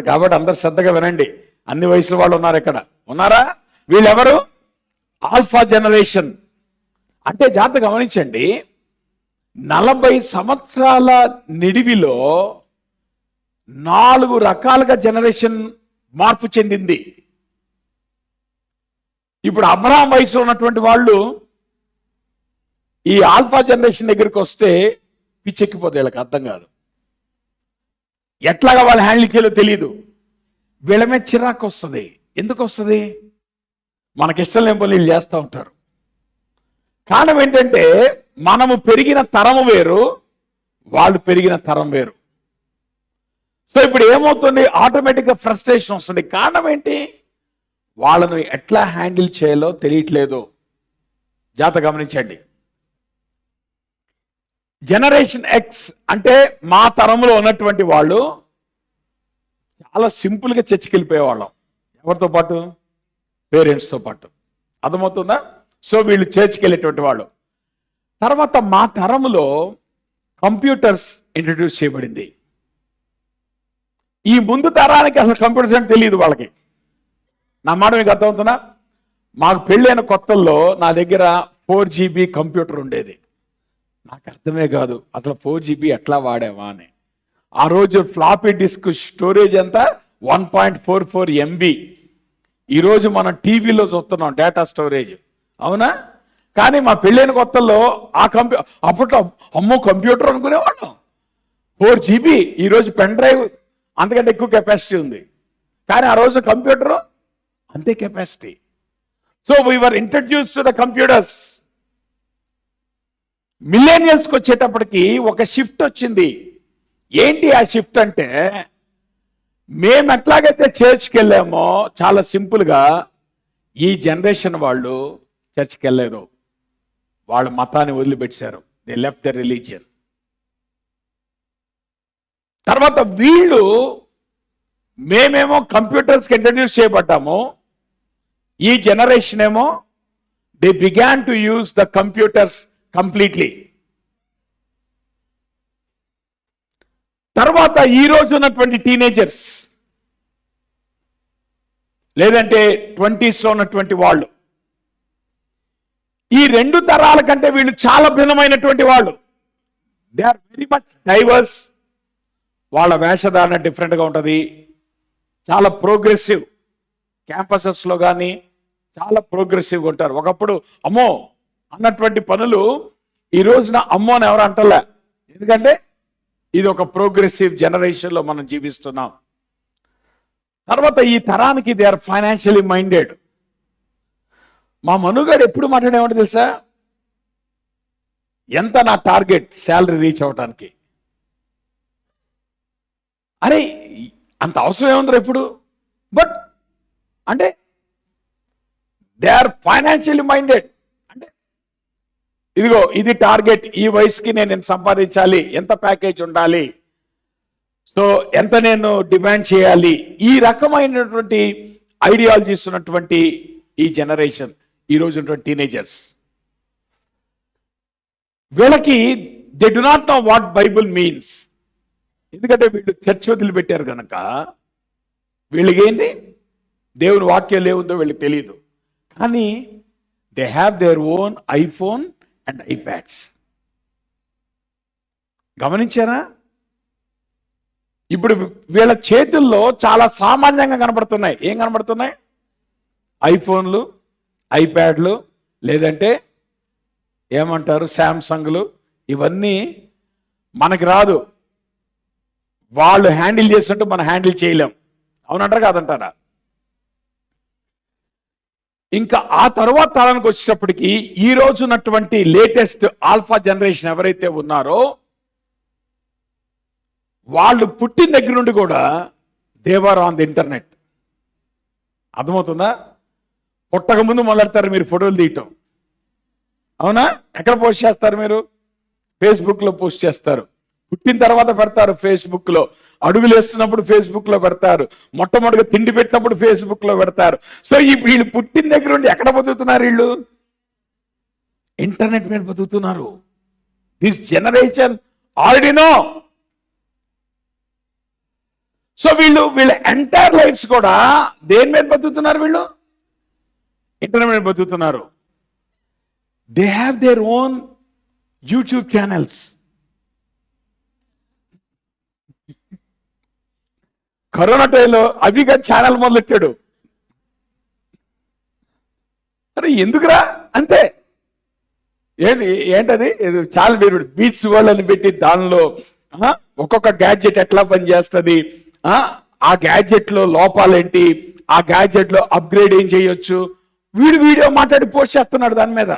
కాబట్టి అందరు శ్రద్ధగా వినండి. అన్ని వయసుల వాళ్ళు ఉన్నారు ఇక్కడ. ఉన్నారా? వీళ్ళెవరు? Alpha generation. అంటే జాగ్రత్త గమనించండి, 40 సంవత్సరాల నిడివిలో 4 రకాలుగా జనరేషన్ మార్పు చెందింది. ఇప్పుడు అబ్రహాం వయసులో ఉన్నటువంటి వాళ్ళు ఈ ఆల్ఫా జనరేషన్ దగ్గరికి వస్తే పిచ్చెక్కిపోతే వీళ్ళకి అర్థం కాదు. ఎట్లాగా వాళ్ళు హ్యాండిల్ చేయాలో తెలియదు. వీళ్ళ మీద చిరాకు వస్తుంది. ఎందుకు వస్తుంది? మనకిష్టం లేని పనులు వీళ్ళు చేస్తూ ఉంటారు. కారణం ఏంటంటే మనము పెరిగిన తరము వేరు, వాళ్ళు పెరిగిన తరం వేరు. సో ఇప్పుడు ఏమవుతుంది? ఆటోమేటిక్గా ఫ్రస్ట్రేషన్ వస్తుంది. కారణం ఏంటి? వాళ్ళను ఎట్లా హ్యాండిల్ చేయాలో తెలియట్లేదు. జాగ్రత్త గమనించండి. జనరేషన్ ఎక్స్ అంటే మా తరంలో ఉన్నటువంటి వాళ్ళు చాలా సింపుల్గా చర్చికి వెళ్ళిపోయేవాళ్ళం. ఎవరితో పాటు? పేరెంట్స్తో పాటు. అర్థమవుతుందా? సో వీళ్ళు చర్చికి వెళ్ళేటువంటి వాళ్ళు. తర్వాత మా తరంలో కంప్యూటర్స్ ఇంట్రడ్యూస్ చేయబడింది. ఈ ముందు తరానికి అసలు కంప్యూటర్స్ అంటే తెలియదు వాళ్ళకి. నా మాట మీకు అర్థమవుతుందా? మాకు పెళ్ళైన కొత్తల్లో నా దగ్గర 4GB కంప్యూటర్ ఉండేది. నాకు అర్థమే కాదు అసలు 4GB ఎట్లా వాడావా అని. ఆ రోజు ఫ్లాపీ డిస్క్ స్టోరేజ్ ఎంత 1.44 MB. ఈరోజు మనం టీవీలో చూస్తున్నాం డేటా స్టోరేజ్, అవునా? కానీ మా పెళ్ళైన కొత్తల్లో ఆ అప్పట్లో అమ్మో కంప్యూటర్ అనుకునేవాళ్ళం. 4GB, ఈరోజు పెన్ డ్రైవ్ అంతకంటే ఎక్కువ కెపాసిటీ ఉంది. కానీ ఆ రోజు కంప్యూటర్ అంతే capacity. So we were introduce to the computers. మిలేనియల్స్కి వచ్చేటప్పటికి ఒక షిఫ్ట్ వచ్చింది. ఏంటి ఆ షిఫ్ట్ అంటే, మేము ఎట్లాగైతే చర్చ్కి వెళ్ళామో చాలా సింపుల్గా ఈ జనరేషన్ వాళ్ళు చర్చ్కి వెళ్ళలేదు. వాళ్ళ మతాన్ని వదిలిపెట్టారు. They left the religion. తర్వాత వీళ్ళు మేమేమో కంప్యూటర్స్కి ఇంట్రడ్యూస్ చేయబడ్డాము. ఈ జనరేషన్ ఏమో they began to use the computers completely. తర్వాత ఈ రోజు ఉన్నటువంటి టీనేజర్స్ లేదంటే 20s లో ఉన్నటువంటి వాళ్ళు, ఈ రెండు తరాల కంటే వీళ్ళు చాలా భిన్నమైనటువంటి వాళ్ళు. They are very much diverse. వాళ్ళ వేషధారణ డిఫరెంట్గా ఉంటుంది. చాలా ప్రోగ్రెసివ్. క్యాంపసెస్లో కానీ చాలా ప్రోగ్రెసివ్గా ఉంటారు. ఒకప్పుడు అమ్మో అన్నటువంటి పనులు ఈ రోజున అమ్మో అని ఎవరు అంటలే. ఎందుకంటే ఇది ఒక ప్రోగ్రెసివ్ జనరేషన్లో మనం జీవిస్తున్నాం. తర్వాత ఈ తరానికి దే ఆర్ ఫైనాన్షియలీ మైండెడ్. మా మనుగాడు ఎప్పుడు మాట్లాడేమంటే తెలుసా, ఎంత నా టార్గెట్ శాలరీ రీచ్ అవటానికి. అరే అంత అవసరం ఏముంది ఇప్పుడు. బట్ అంటే దే ఆర్ ఫైనాన్షియలీ మైండెడ్. అంటే ఇదిగో ఇది టార్గెట్, ఈ వయసుకి నేను సంపాదించాలి, ఎంత ప్యాకేజ్ ఉండాలి, సో ఎంత నేను డిమాండ్ చేయాలి. ఈ రకమైనటువంటి ఐడియాలజీస్ ఉన్నటువంటి ఈ జనరేషన్, ఈ రోజు ఉన్నటువంటి టీనేజర్స్, వీళ్ళకి they do not know what Bible means. ఎందుకంటే వీళ్ళు చర్చ్ వదిలిపెట్టారు కనుక వీళ్ళకి ఏంటి దేవుని వాక్యం ఏముందో వీళ్ళకి తెలియదు. కానీ they have their own iPhone and iPads. గమనించారా? ఇప్పుడు వీళ్ళ చేతుల్లో చాలా సామాన్యంగా కనబడుతున్నాయి. ఏం కనబడుతున్నాయి? ఐఫోన్లు, ఐప్యాడ్లు, లేదంటే ఏమంటారు శాంసంగ్లు. ఇవన్నీ మనకి రాదు. వాళ్ళు హ్యాండిల్ చేసినట్టు మనం హ్యాండిల్ చేయలేం. అవునంటారా కాదంటారా? ఇంకా ఆ తర్వాత తరానికి వచ్చేటప్పటికి ఈ రోజు ఉన్నటువంటి లేటెస్ట్ ఆల్ఫా జనరేషన్ ఎవరైతే ఉన్నారో వాళ్ళు పుట్టిన దగ్గర నుండి కూడా దేవర్ ఆన్ ది ఇంటర్నెట్. అర్థమవుతుందా? పుట్టక ముందు మొదలెడతారు మీరు ఫోటోలు తీయటం, అవునా? ఎక్కడ పోస్ట్ చేస్తారు మీరు? ఫేస్బుక్లో పోస్ట్ చేస్తారు. పుట్టిన తర్వాత పెడతారు ఫేస్బుక్లో. అడుగులు వేస్తున్నప్పుడు ఫేస్బుక్లో పెడతారు. మొట్టమొదటిగా తిండి పెట్టినప్పుడు ఫేస్బుక్లో పెడతారు. సో వీళ్ళు పుట్టిన దగ్గర నుండి ఎక్కడ బతుకుతున్నారు? వీళ్ళు ఇంటర్నెట్ మీద బతుకుతున్నారు. This generation already know. So వీళ్ళ ఎంటైర్ లైఫ్స్ కూడా దేని మీద బతుకుతున్నారు? వీళ్ళు ఇంటర్నెట్ మీద బతుకుతున్నారు. They have their own YouTube channels. Corona టైంలో అభిగా ఛానల్ మొదలెట్టాడు. అరే ఎందుకురా? అంతే. ఏంటది చాలా పేరు బీచ్ వరల్డ్ అని పెట్టి దానిలో ఒక్కొక్క గ్యాడ్జెట్ ఎట్లా పనిచేస్తుంది, ఆ గ్యాడ్జెట్ లో లోపాలేంటి, ఆ గ్యాడ్జెట్ లో అప్గ్రేడ్ ఏం చేయొచ్చు, వీడియో మాట్లాడి పోస్ట్ చేస్తున్నాడు దాని మీద.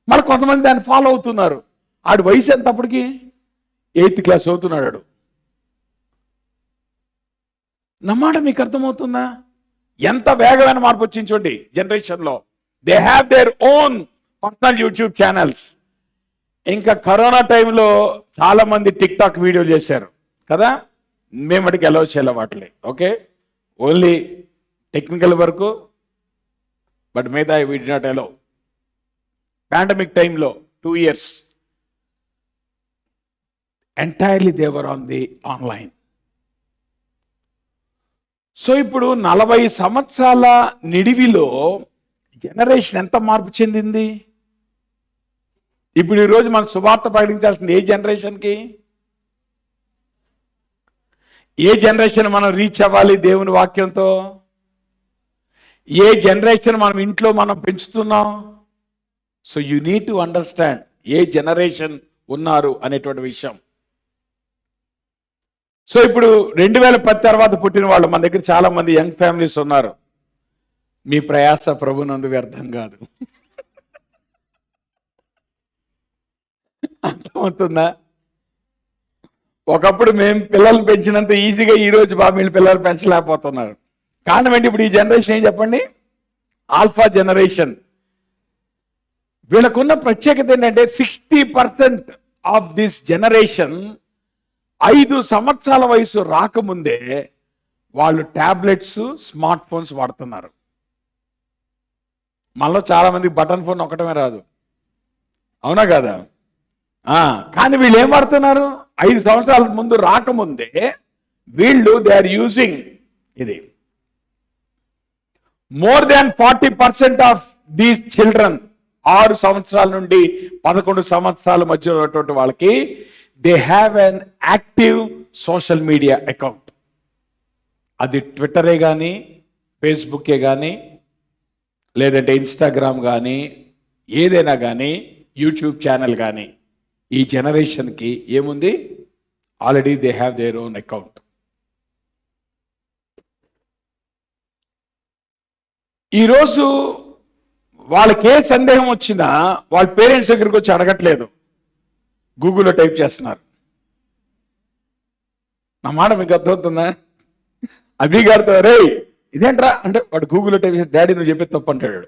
మరి కొంతమంది దాన్ని ఫాలో అవుతున్నారు. ఆడి వయసు ఎంత అప్పటికి? 8th క్లాస్ అవుతున్నాడు. నమ్మాట మీకు అర్థమవుతుందా? ఎంత వేగమైన మార్పు వచ్చింది చూడండి జనరేషన్లో. They have their own personal YouTube channels. ఇంకా కరోనా టైంలో చాలా మంది టిక్ టాక్ వీడియోలు చేశారు కదా. మేము అడిగి అలౌ చేయాలి వాటిని. ఓకే, ఓన్లీ టెక్నికల్ వరకు. బట్ మిగతా వి డి నాట్ అలౌ. పాండమిక్ టైంలో 2 years entirely they were on the online. So ఇప్పుడు 40 సంవత్సరాల నిడివిలో జనరేషన్ ఎంత మార్పు చెందింది. ఇప్పుడు ఈరోజు మనం సువార్త ప్రకటించాల్సింది ఏ జనరేషన్కి? ఏ జనరేషన్ మనం రీచ్ అవ్వాలి దేవుని వాక్యంతో? ఏ జనరేషన్ మనం ఇంట్లో మనం పెంచుతున్నాం? So you need to understand A generation ఉన్నారు అనేటువంటి విషయం. సో ఇప్పుడు 2010 తర్వాత పుట్టిన వాళ్ళు మన దగ్గర చాలా మంది యంగ్ ఫ్యామిలీస్ ఉన్నారు. మీ ప్రయాస ప్రభునందు వ్యర్థం కాదు. అర్థమవుతుందా? ఒకప్పుడు మేము పిల్లల్ని పెంచినంత ఈజీగా ఈరోజు వీళ్ళు పిల్లలు పెంచలేకపోతున్నారు. కారణం ఏంటి? ఇప్పుడు ఈ జనరేషన్ ఏం చెప్పండి? Alpha generation. వీళ్ళకున్న ప్రత్యేకత ఏంటంటే 60% ఆఫ్ దిస్ జనరేషన్ 5 సంవత్సరాల వయసు రాకముందే వాళ్ళు ట్యాబ్లెట్స్, స్మార్ట్ ఫోన్స్ వాడుతున్నారు. మనలో చాలా మందికి బటన్ ఫోన్ ఒకటమే రాదు, అవునా కదా? కానీ వీళ్ళు ఏం వాడుతున్నారు? 5 సంవత్సరాల ముందు రాకముందే వీళ్ళు దే ఆర్ యూజింగ్ ఇది. More than 40% of these children 6 సంవత్సరాల నుండి 11 సంవత్సరాల మధ్య ఉన్నటువంటి వాళ్ళకి they have an active social media account. అది ట్విట్టరే కానీ, ఫేస్బుకే కానీ, లేదంటే ఇన్స్టాగ్రామ్ కానీ, ఏదైనా కానీ, యూట్యూబ్ ఛానల్ కానీ, ఈ జనరేషన్కి ఏముంది? Already they have their own account. ఈరోజు వాళ్ళకి ఏ సందేహం వచ్చినా వాళ్ళ పేరెంట్స్ దగ్గరికి వచ్చి అడగట్లేదు, గూగుల్లో టైప్ చేస్తున్నారు. నా మాట మీకు అర్థమవుతుందా? అభి గారితో రే ఇదేంట్రా అంటే వాడు గూగుల్లో టైప్ చేసి డాడీ నువ్వు చెప్పేది తప్పు అంటాడు.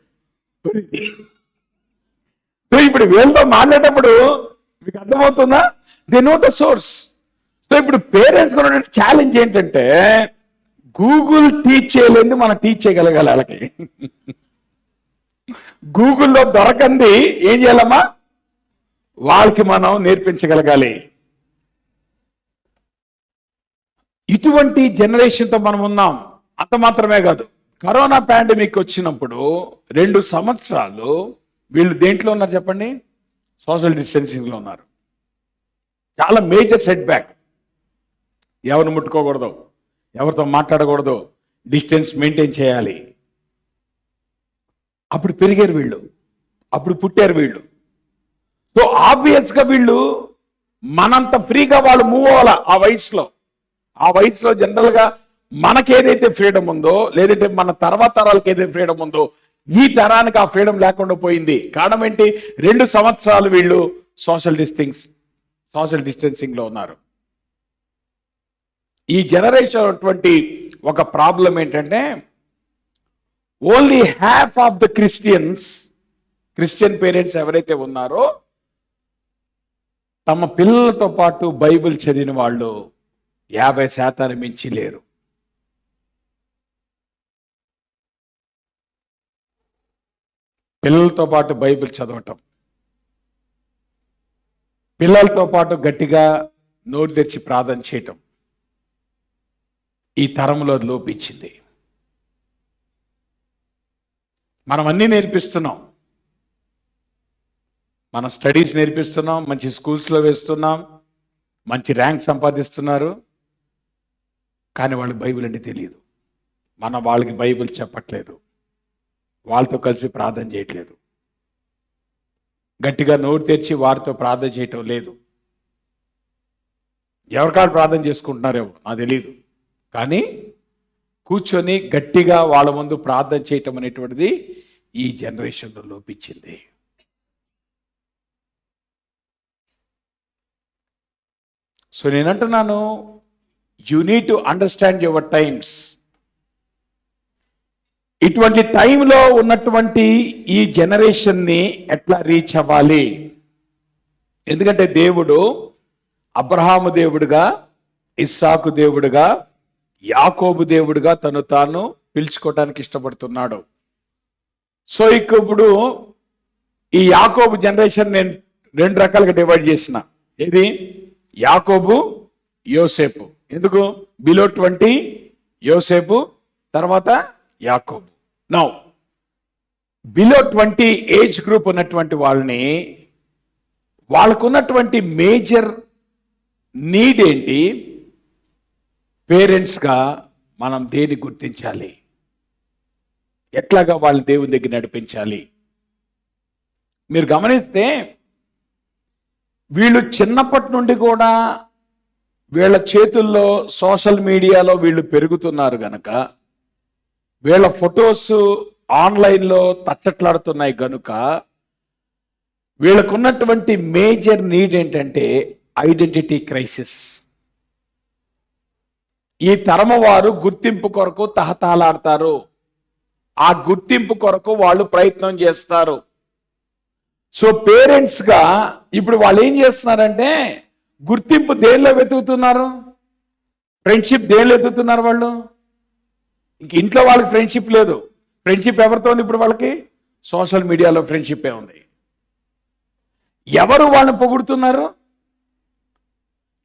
సో ఇప్పుడు వీళ్ళతో మాట్లాడేటప్పుడు మీకు అర్థమవుతుందా? They know the source. So ఇప్పుడు పేరెంట్స్ కూడా ఛాలెంజ్ ఏంటంటే గూగుల్ టీచ్ చేయలేదు, మనం టీచ్ చేయగలగాలి వాళ్ళకి. గూగుల్లో దొరకంది ఏం చేయాలమ్మా? వాళ్ళకి మనం నేర్పించగలగాలి. ఇటువంటి జనరేషన్తో మనం ఉన్నాం. అంత మాత్రమే కాదు, కరోనా పాండమిక్ వచ్చినప్పుడు 2 సంవత్సరాలు వీళ్ళు దేంట్లో ఉన్నారు చెప్పండి? సోషల్ డిస్టెన్సింగ్లో ఉన్నారు. చాలా మేజర్ సెట్ బ్యాక్. ఎవరిని ముట్టుకోకూడదు, ఎవరితో మాట్లాడకూడదు, డిస్టెన్స్ మెయింటైన్ చేయాలి. అప్పుడు పెరిగారు వీళ్ళు, అప్పుడు పుట్టారు వీళ్ళు. సో ఆబ్వియస్గా వీళ్ళు మనంత ఫ్రీగా వాళ్ళు మూవ్ అవ్వాల. ఆ వయసులో జనరల్గా మనకి ఏదైతే ఫ్రీడమ్ ఉందో, లేదంటే మన తర్వాత తరాలకు ఏదైతే ఫ్రీడమ్ ఉందో, ఈ తరానికి ఆ ఫ్రీడమ్ లేకుండా పోయింది. కారణం ఏంటి? 2 సంవత్సరాలు వీళ్ళు సోషల్ డిస్టెన్సింగ్ లో ఉన్నారు. ఈ జనరేషన్ అటువంటి ఒక ప్రాబ్లం ఏంటంటే only half of the Christian parents ఎవరైతే ఉన్నారో తమ పిల్లలతో పాటు బైబిల్ చదివిన వాళ్ళు 50% మించి లేరు. పిల్లలతో పాటు బైబిల్ చదవటం, పిల్లలతో పాటు గట్టిగా నోరు తెరిచి ప్రార్థన చేయటం ఈ తరంలో లోపించింది. మనం అన్నీ నేర్పిస్తున్నాం, మన స్టడీస్ నేర్పిస్తున్నాం, మంచి స్కూల్స్లో వేస్తున్నాం, మంచి ర్యాంక్ సంపాదిస్తున్నారు. కానీ వాళ్ళకి బైబిల్ అంటే తెలియదు. మనం వాళ్ళకి బైబిల్ చెప్పట్లేదు, వాళ్ళతో కలిసి ప్రార్థన చేయట్లేదు, గట్టిగా నోరు తెరిచి వారితో ప్రార్థన చేయటం లేదు. ఎవరికాడు ప్రార్థన చేసుకుంటున్నారేమో నాకు తెలియదు, కానీ కూర్చొని గట్టిగా వాళ్ళ ముందు ప్రార్థన చేయటం అనేటువంటిది ఈ జనరేషన్లో లోపించింది. సో నేనంటున్నాను, you need to understand your times. ఇటువంటి టైంలో ఉన్నటువంటి ఈ జనరేషన్ని ఎట్లా రీచ్ అవ్వాలి? ఎందుకంటే దేవుడు అబ్రహాము దేవుడుగా, ఇస్సాకు దేవుడుగా, యాకోబు దేవుడుగా తను తాను పిలుచుకోవటానికి ఇష్టపడుతున్నాడు. సో ఇప్పుడు ఈ యాకోబు జనరేషన్ నేను 2 రకాలుగా డివైడ్ చేసిన. ఇది యాకోబు, యోసేపు. ఎందుకు? బిలో 20 యోసేపు, తర్వాత యాకోబు. నౌ బిలో 20 ఏజ్ గ్రూప్ ఉన్నటువంటి వాళ్ళని, వాళ్ళకున్నటువంటి మేజర్ నీడ్ ఏంటి, పేరెంట్స్గా మనం దేన్ని గుర్తించాలి, ఎట్లాగా వాళ్ళ దేవుని దగ్గర నడిపించాలి. మీరు గమనిస్తే వీళ్ళు చిన్నప్పటి నుండి కూడా వీళ్ళ చేతుల్లో సోషల్ మీడియాలో వీళ్ళు పెరుగుతున్నారు గనక, వీళ్ళ ఫొటోస్ ఆన్లైన్లో తచ్చట్లాడుతున్నాయి గనుక, వీళ్ళకున్నటువంటి మేజర్ నీడ్ ఏంటంటే ఐడెంటిటీ క్రైసిస్. ఈ తరమ వారు గుర్తింపు కొరకు తహతహలాడతారు. ఆ గుర్తింపు కొరకు వాళ్ళు ప్రయత్నం చేస్తారు. సో పేరెంట్స్గా ఇప్పుడు వాళ్ళు ఏం చేస్తున్నారంటే, గుర్తింపు దేనిలో వెతుకుతున్నారు, ఫ్రెండ్షిప్ దేనిలో వెతుకుతున్నారు వాళ్ళు. ఇంక ఇంట్లో వాళ్ళకి ఫ్రెండ్షిప్ లేదు. ఫ్రెండ్షిప్ ఎవరితో ఉంది ఇప్పుడు వాళ్ళకి? సోషల్ మీడియాలో ఫ్రెండ్షిప్పే ఉంది. ఎవరు వాళ్ళని పొగుడుతున్నారు,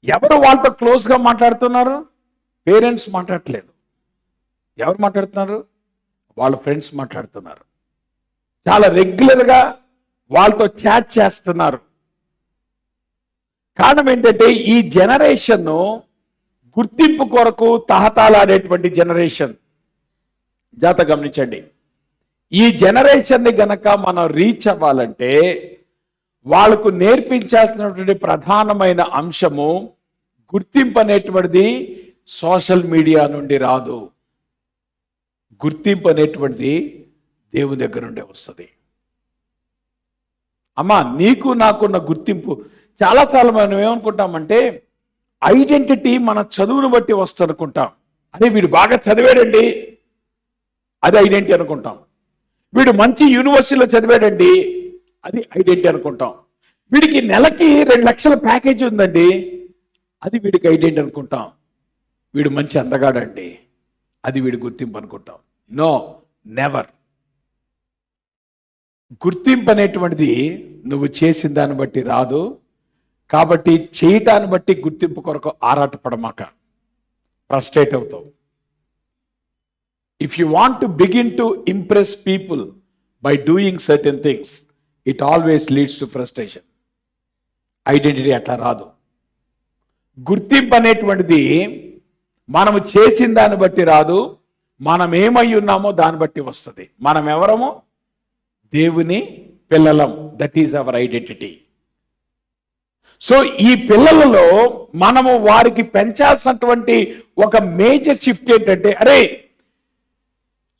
ఎవరు వాళ్ళతో క్లోజ్గా మాట్లాడుతున్నారు? పేరెంట్స్ మాట్లాడట్లేదు. ఎవరు మాట్లాడుతున్నారు? వాళ్ళ ఫ్రెండ్స్ మాట్లాడుతున్నారు. చాలా రెగ్యులర్గా వాళ్ళతో చాట్ చేస్తున్నారు. కారణం ఏంటంటే ఈ జనరేషన్ గుర్తింపు కొరకు తహతాలాడేటువంటి జనరేషన్. జాత గమనించండి, ఈ జనరేషన్ని గనక మనం రీచ్ అవ్వాలంటే వాళ్ళకు నేర్పించాల్సినటువంటి ప్రధానమైన అంశము గుర్తింపు అనేటువంటిది సోషల్ మీడియా నుండి రాదు. గుర్తింపు అనేటువంటిది దేవుని దగ్గర నుండే వస్తుంది. అమ్మా, నీకు నాకున్న గుర్తింపు చాలాసార్లు మనం ఏమనుకుంటామంటే, ఐడెంటిటీ మన చదువును బట్టి వస్తుంది అనుకుంటాం. అదే వీడు బాగా చదివాడండి, అది ఐడెంటిటీ అనుకుంటాం. వీడు మంచి యూనివర్సిటీలో చదివాడండి, అది ఐడెంటిటీ అనుకుంటాం. వీడికి నెలకి 2 లక్షల ప్యాకేజ్ ఉందండి, అది వీడికి ఐడెంటిటీ అనుకుంటాం. వీడు మంచి అందగాడండి, అది వీడి గుర్తింపు అనుకుంటాం. No, never. గుర్తింపు అనేటువంటిది నువ్వు చేసిన దాన్ని బట్టి రాదు. కాబట్టి చేయటాన్ని బట్టి గుర్తింపు కొరకు ఆరాటపడమాక, ఫ్రస్ట్రేట్ అవుతావు. If you want to begin to impress people by doing certain things, it always leads to frustration. Identity అట్లా రాదు. గుర్తింపు అనేటువంటిది మనము చేసిన దాన్ని బట్టి రాదు, మనం ఏమై ఉన్నామో దాన్ని బట్టి వస్తుంది. మనం ఎవరము? దేవుని పిల్లలం. That is our identity. So ఈ పిల్లలలో మనము వారికి పెంచాల్సినటువంటి ఒక మేజర్ షిఫ్ట్ ఏంటంటే, అరే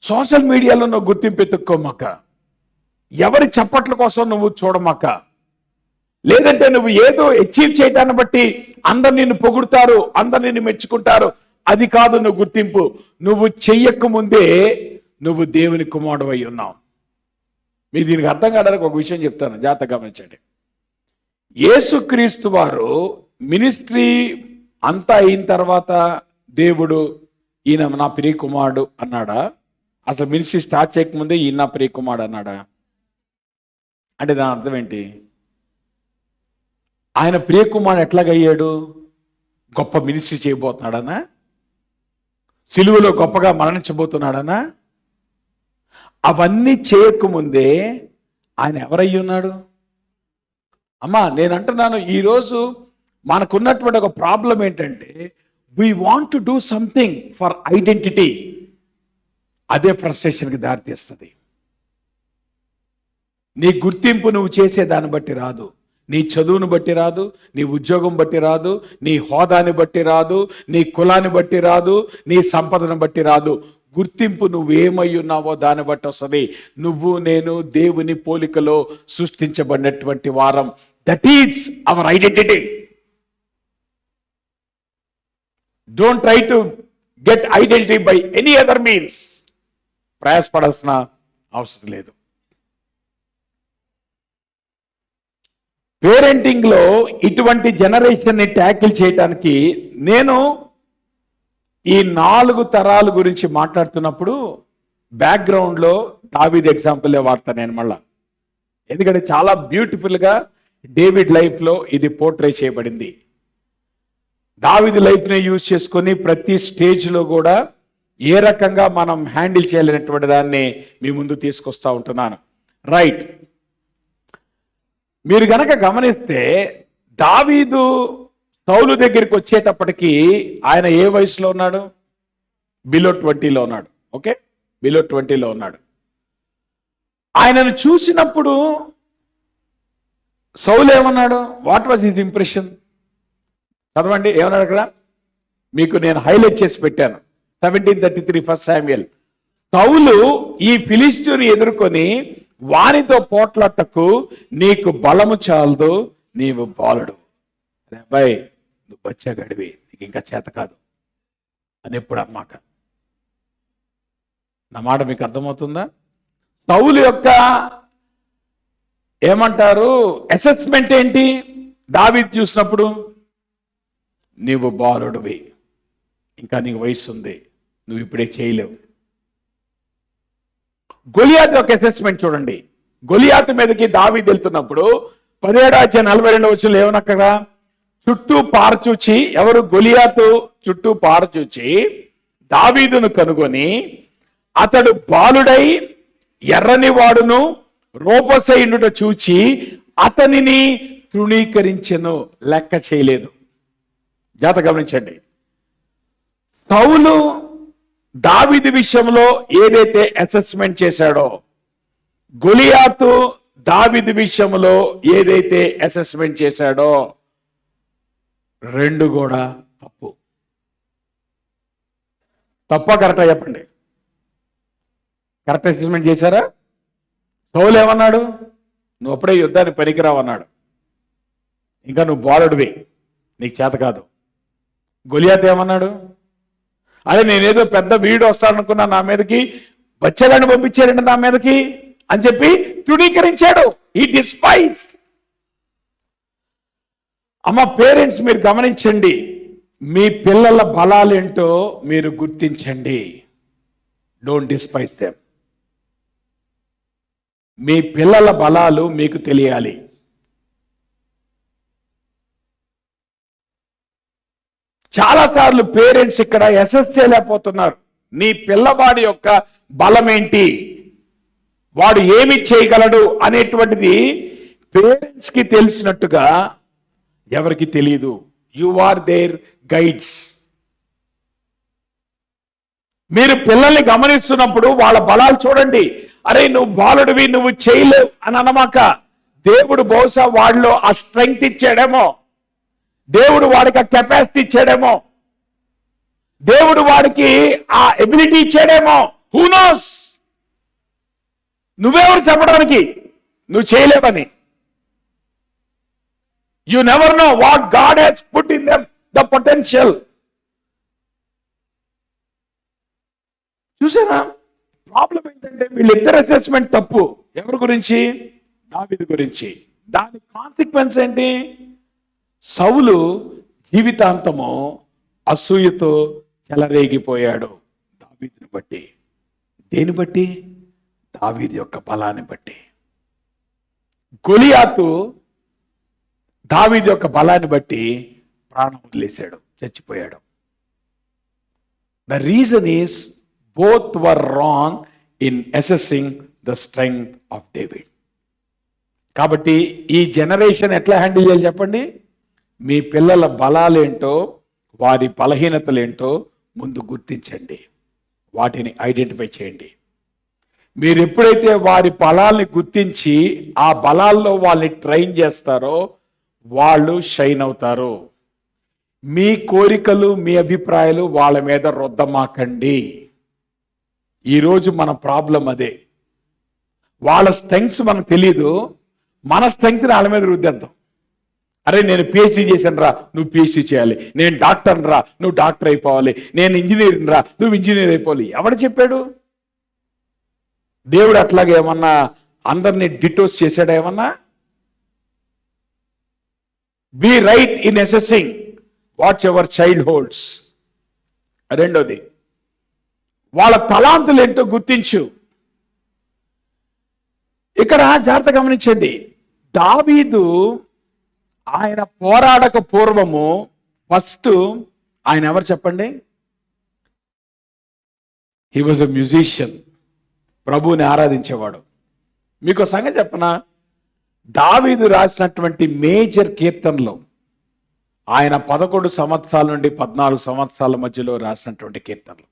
సోషల్ మీడియాలో నువ్వు గుర్తింపు ఎత్తుక్కోమాక, ఎవరి చప్పట్ల కోసం నువ్వు చూడమాక, లేదంటే నువ్వు ఏదో అచీవ్ చేయడాన్ని బట్టి అందరు నిన్ను పొగుడుతారు, అందరు నిన్ను మెచ్చుకుంటారు, అది కాదు నువ్వు గుర్తింపు. నువ్వు చెయ్యక ముందే నువ్వు దేవుని కుమారుడు అయి ఉన్నావు. మీకు దీనికి అర్థం కావడానికి ఒక విషయం చెప్తాను, జాగ్రత్తగా గమనించండి. యేసుక్రీస్తు వారు మినిస్ట్రీ అంతా అయిన తర్వాత దేవుడు ఈయన నా ప్రియ కుమారుడు అన్నాడా? అసలు మినిస్ట్రీ స్టార్ట్ చేయకముందే ఈయన నా ప్రియ కుమారుడు అన్నాడా? అంటే దాని అర్థం ఏంటి? ఆయన ప్రియ కుమారుడు ఎట్లాగయ్యాడు? గొప్ప మినిస్ట్రీ చేయబోతున్నాడనా? సిలువలో గొప్పగా మరణించబోతున్నాడనా? అవన్నీ చేయకముందే ఆయన ఎవరయ్యి ఉన్నాడు? అమ్మా, నేను అంటున్నాను, ఈరోజు మనకున్నటువంటి ఒక ప్రాబ్లం ఏంటంటే, we want to do something for identity. అదే ఫ్రస్ట్రేషన్కి దారితీస్తుంది. నీ గుర్తింపు నువ్వు చేసే దాన్ని బట్టి రాదు, నీ చదువును బట్టి రాదు, నీ ఉద్యోగం బట్టి రాదు, నీ హోదాని బట్టి రాదు, నీ కులాన్ని బట్టి రాదు, నీ సంపదను బట్టి రాదు. గుర్తింపు నువ్వేమై ఉన్నావో దాన్ని బట్టి వస్తుంది. నువ్వు నేను దేవుని పోలికలో సృష్టించబడినటువంటి వారం. That is our identity. Don't try to get identity by any other means. ప్రయాసపడాల్సిన అవసరం లేదు. పేరెంటింగ్ లో ఇటువంటి జనరేషన్ ని ట్యాకిల్ చేయడానికి నేను ఈ 4 తరాల గురించి మాట్లాడుతున్నప్పుడు బ్యాక్గ్రౌండ్ లో దావీదు ఎగ్జాంపుల్ వాడతాను నేను మళ్ళా. ఎందుకంటే చాలా బ్యూటిఫుల్ గా డేవిడ్ లైఫ్ లో ఇది పోర్ట్రే చేయబడింది. దావీదు లైఫ్ ని యూజ్ చేసుకొని ప్రతి స్టేజ్ లో కూడా ఏ రకంగా మనం హ్యాండిల్ చేయాలనేటువంటి దాన్ని మీ ముందు తీసుకొస్తా ఉంటున్నాను. రైట్. మీరు గనక గమనిస్తే దావీదు సౌలు దగ్గరికి వచ్చేటప్పటికి ఆయన ఏ వయసులో ఉన్నాడు? బిలో 20లో ఉన్నాడు. ఓకే, బిలో 20లో ఉన్నాడు. ఆయనను చూసినప్పుడు సౌలు ఏమన్నాడు? What was his impression? చదవండి, ఏమన్నాడు అక్కడ? మీకు నేను హైలైట్ చేసి పెట్టాను. 1733 1 శామ్యూయల్. సౌలు ఈ ఫిలిష్తీయుని ఎదుర్కొని వానితో పోట్లాటకు నీకు బలము చాలదు, నీవు బాలుడు. అబ్బాయి, నువ్వు బచ్చగాడివి, నీకు ఇంకా చేత కాదు అని ఎప్పుడు అమ్మాక. నా మాట మీకు అర్థమవుతుందా? సౌలు యొక్క ఏమంటారు అసెస్మెంట్ ఏంటి? దావీదు చూసినప్పుడు, నీవు బాలుడివి, ఇంకా నీకు వయసు ఉంది, నువ్వు ఇప్పుడే చేయలేవు. గొలియాతు యొక్క అసెస్మెంట్ చూడండి. గొలియాతు మీదకి దావీదు వెళ్తున్నప్పుడు 17:42 ఏమనక్కడ చుట్టూ పారచూచి, ఎవరు? గొలియాతు చుట్టూ పారచూచి దావీదును కనుగొని అతడు బాలుడై ఎర్రని వాడును రూపసైనుట చూచి అతనిని తృణీకరించెను. లెక్క చేయలేదు. జాగ్రత్త గమనించండి. సౌలు దావీదు విషయంలో ఏదైతే అసెస్మెంట్ చేశాడో, గొలియాతు దావీదు విషయంలో ఏదైతే అసెస్మెంట్ చేశాడో, రెండు కూడా తప్పు. తప్ప కరెక్టా చెప్పండి? కరెక్ట్ అసెస్మెంట్ చేశారా? సౌలు ఏమన్నాడు? నువ్వు అప్పుడే యుద్ధానికి పనికిరావు అన్నాడు. ఇంకా నువ్వు బాలుడివి, నీకు చేత కాదు. గొలియాతు ఏమన్నాడు? అదే నేనేదో పెద్ద వీడు వస్తాడనుకున్నా, నా మీదకి బచ్చగాడిని పంపించాడండి నా మీదకి అని చెప్పి తృణీకరించాడు. ఈ డిస్పైజ్. అమ్మ, పేరెంట్స్ మీరు గమనించండి, మీ పిల్లల బలాలేంటో మీరు గుర్తించండి. Don't despise them. మీ పిల్లల బలాలు మీకు తెలియాలి. చాలాసార్లు పేరెంట్స్ ఇక్కడ అసెస్ చేయలేకపోతున్నారు. నీ పిల్లవాడి యొక్క బలం ఏంటి, వాడు ఏమి చేయగలడు అనేటువంటిది పేరెంట్స్ కి తెలిసినట్టుగా ఎవరికి తెలియదు. You are their guides. మీరు పిల్లల్ని గమనిస్తున్నప్పుడు వాళ్ళ బలాలు చూడండి. అరే నువ్వు బాలుడివి, నువ్వు చేయలేవు అని అనమాక. దేవుడు బహుశా వాళ్ళలో ఆ స్ట్రెంగ్త్ ఇచ్చాడేమో, దేవుడు వాడికి ఆ కెపాసిటీ ఇచ్చాడేమో, దేవుడు వాడికి ఆ ఎబిలిటీ ఇచ్చాడేమో. Who knows? నువ్వెవరు చెప్పడానికి నువ్వు చేయలేవని? You never know what God he's put in them the potential. చూసారా? ప్రాబ్లం ఏంటంటే వీళ్ళిద్దరు అసెస్మెంట్ తప్పు. ఎవరి గురించి? దావీదు గురించి. దాని కాన్సిక్వెన్స్ ఏంటి? సౌలు జీవితాంతము అసూయతో చెలరేగిపోయాడు దావీదుని బట్టి. దేని బట్టి? దావీదు యొక్క బలాన్ని బట్టి. గొలియాతు దావీదు యొక్క బలాన్ని బట్టి ప్రాణం వదిలేశాడు, చచ్చిపోయాడు. The reason is both were wrong in assessing the strength of David. కాబట్టి ఈ జనరేషన్ ఎట్లా హ్యాండిల్ చేయాలి చెప్పండి? మీ పిల్లల బలాలేంటో, వారి బలహీనతలేంటో ముందు గుర్తించండి, వాటిని ఐడెంటిఫై చేయండి. మీరు ఎప్పుడైతే వారి బలాల్ని గుర్తించి ఆ బలాల్లో వాళ్ళని ట్రైన్ చేస్తారో వాళ్ళు షైన్ అవుతారు. మీ కోరికలు, మీ అభిప్రాయాలు వాళ్ళ మీద రుద్దమాకండి. ఈరోజు మన ప్రాబ్లం అదే. వాళ్ళ స్ట్రెంగ్స్ మనకు తెలీదు, మన స్ట్రెంగ్త్ని వాళ్ళ మీద రుద్దేద్దాం. అరే నేను పిహెచ్డీ చేశాను రా, నువ్వు పిహెచ్డీ చేయాలి. నేను డాక్టర్ రా, నువ్వు డాక్టర్ అయిపోవాలి. నేను ఇంజనీర్ రా, నువ్వు ఇంజనీర్ అయిపోవాలి. ఎవడు చెప్పాడు? దేవుడు అట్లాగే ఏమన్నా అందరినీ డిటోస్ చేశాడా? ఏమన్నా? Be right in assessing whatever child holds. రెండోది, వాళ్ళ తలాంతులు ఏంటో గుర్తించు. ఇక్కడ జాగ్రత్త గమనించండి. దావీదు ఆయన పోరాడక పూర్వము ఫస్ట్ ఆయన ఎవరు చెప్పండి? He was a musician. ప్రభువుని ఆరాధించేవాడు. మీకు సంగతి చెప్పనా, దావీదు రాసినటువంటి మేజర్ కీర్తనలు ఆయన 11 సంవత్సరాల నుండి 14 సంవత్సరాల మధ్యలో రాసినటువంటి కీర్తనలు.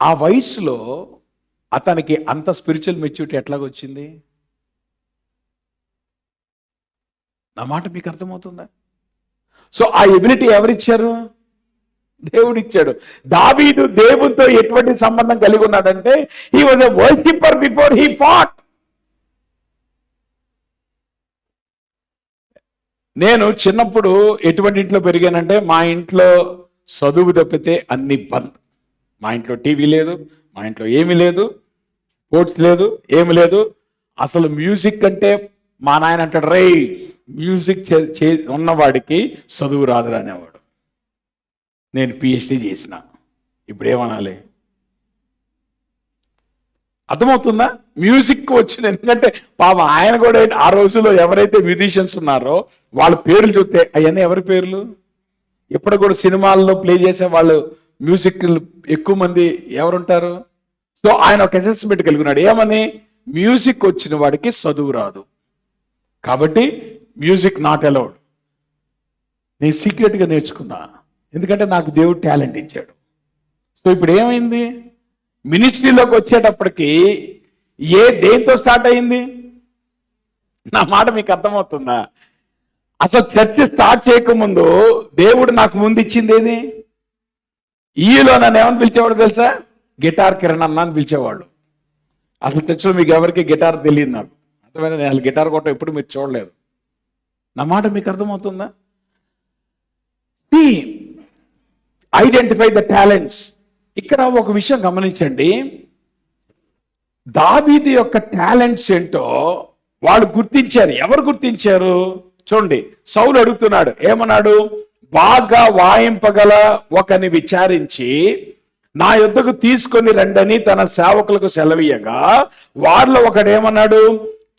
ఆ వయసులో అతనికి అంత స్పిరిచువల్ మెచ్యూరిటీ ఎట్లాగొచ్చింది? నా మాట మీకు అర్థమవుతుందా? సో ఆ ఎబిలిటీ ఎవరిచ్చారు? దేవుడు ఇచ్చాడు. దావీదు దేవునితో ఎటువంటి సంబంధం కలిగి ఉన్నాడంటే he was a worshipper before he fought. నేను చిన్నప్పుడు ఎటువంటి ఇంట్లో పెరిగానంటే, మా ఇంట్లో చదువు తప్పితే అన్ని బంద్. మా ఇంట్లో టీవీ లేదు, మా ఇంట్లో ఏమీ లేదు, స్పోర్ట్స్ లేదు, ఏమి లేదు. అసలు మ్యూజిక్ అంటే మా నాయన అంటాడు, రే మ్యూజిక్ ఉన్నవాడికి చదువు రాదురా అనేవాడు. నేను పిహెచ్డి చేసిన, ఇప్పుడు ఏమనాలి? అర్థమవుతుందా? మ్యూజిక్ వచ్చిన, ఎందుకంటే పాపం ఆయన కూడా ఆ రోజుల్లో ఎవరైతే మ్యూజిషియన్స్ ఉన్నారో వాళ్ళ పేర్లు చూస్తే అవన్నీ ఎవరి పేర్లు? ఇప్పుడు కూడా సినిమాల్లో ప్లే చేసే వాళ్ళు మ్యూజిక్ ఎక్కువ మంది ఎవరుంటారు? సో ఆయన ఒక అసెస్మెంట్ కలిగి ఉన్నాడు, ఏమని? మ్యూజిక్ వచ్చిన వాడికి చదువు రాదు, కాబట్టి మ్యూజిక్ నాట్ అలౌడ్. నేను సీక్రెట్గా నేర్చుకున్నా, ఎందుకంటే నాకు దేవుడు టాలెంట్ ఇచ్చాడు. సో ఇప్పుడు ఏమైంది? మినిస్ట్రీలోకి వచ్చేటప్పటికి దేంతో స్టార్ట్ అయింది? నా మాట మీకు అర్థమవుతుందా? అసలు చర్చ్ స్టార్ట్ చేయకముందు దేవుడు నాకు ముందు ఇచ్చింది ఏది? ఈలో నన్ను ఏమని పిలిచేవాడు తెలుసా? గిటార్ కిరణ్ అన్న అని పిలిచేవాళ్ళు. అసలు చర్చ్లో మీకు ఎవరికి గిటార్ తెలియదు. నాకు అర్థమైంది, నేను అసలు గిటార్ కొట్టడం ఎప్పుడు మీరు చూడలేదు. నా మాట మీకు అర్థమవుతుందా? Identify the talents. ఇక్కడ ఒక విషయం గమనించండి, దావీదు యొక్క టాలెంట్స్ ఏంటో వాళ్ళు గుర్తించారు. ఎవరు గుర్తించారు? చూడండి, సౌలు అడుగుతున్నాడు, ఏమన్నాడు? బాగా వాయింపగల ఒకని విచారించి నా యొద్దకు తీసుకొని రండని తన సేవకులకు సెలవీయగా వారిలో ఒకడేమన్నాడు?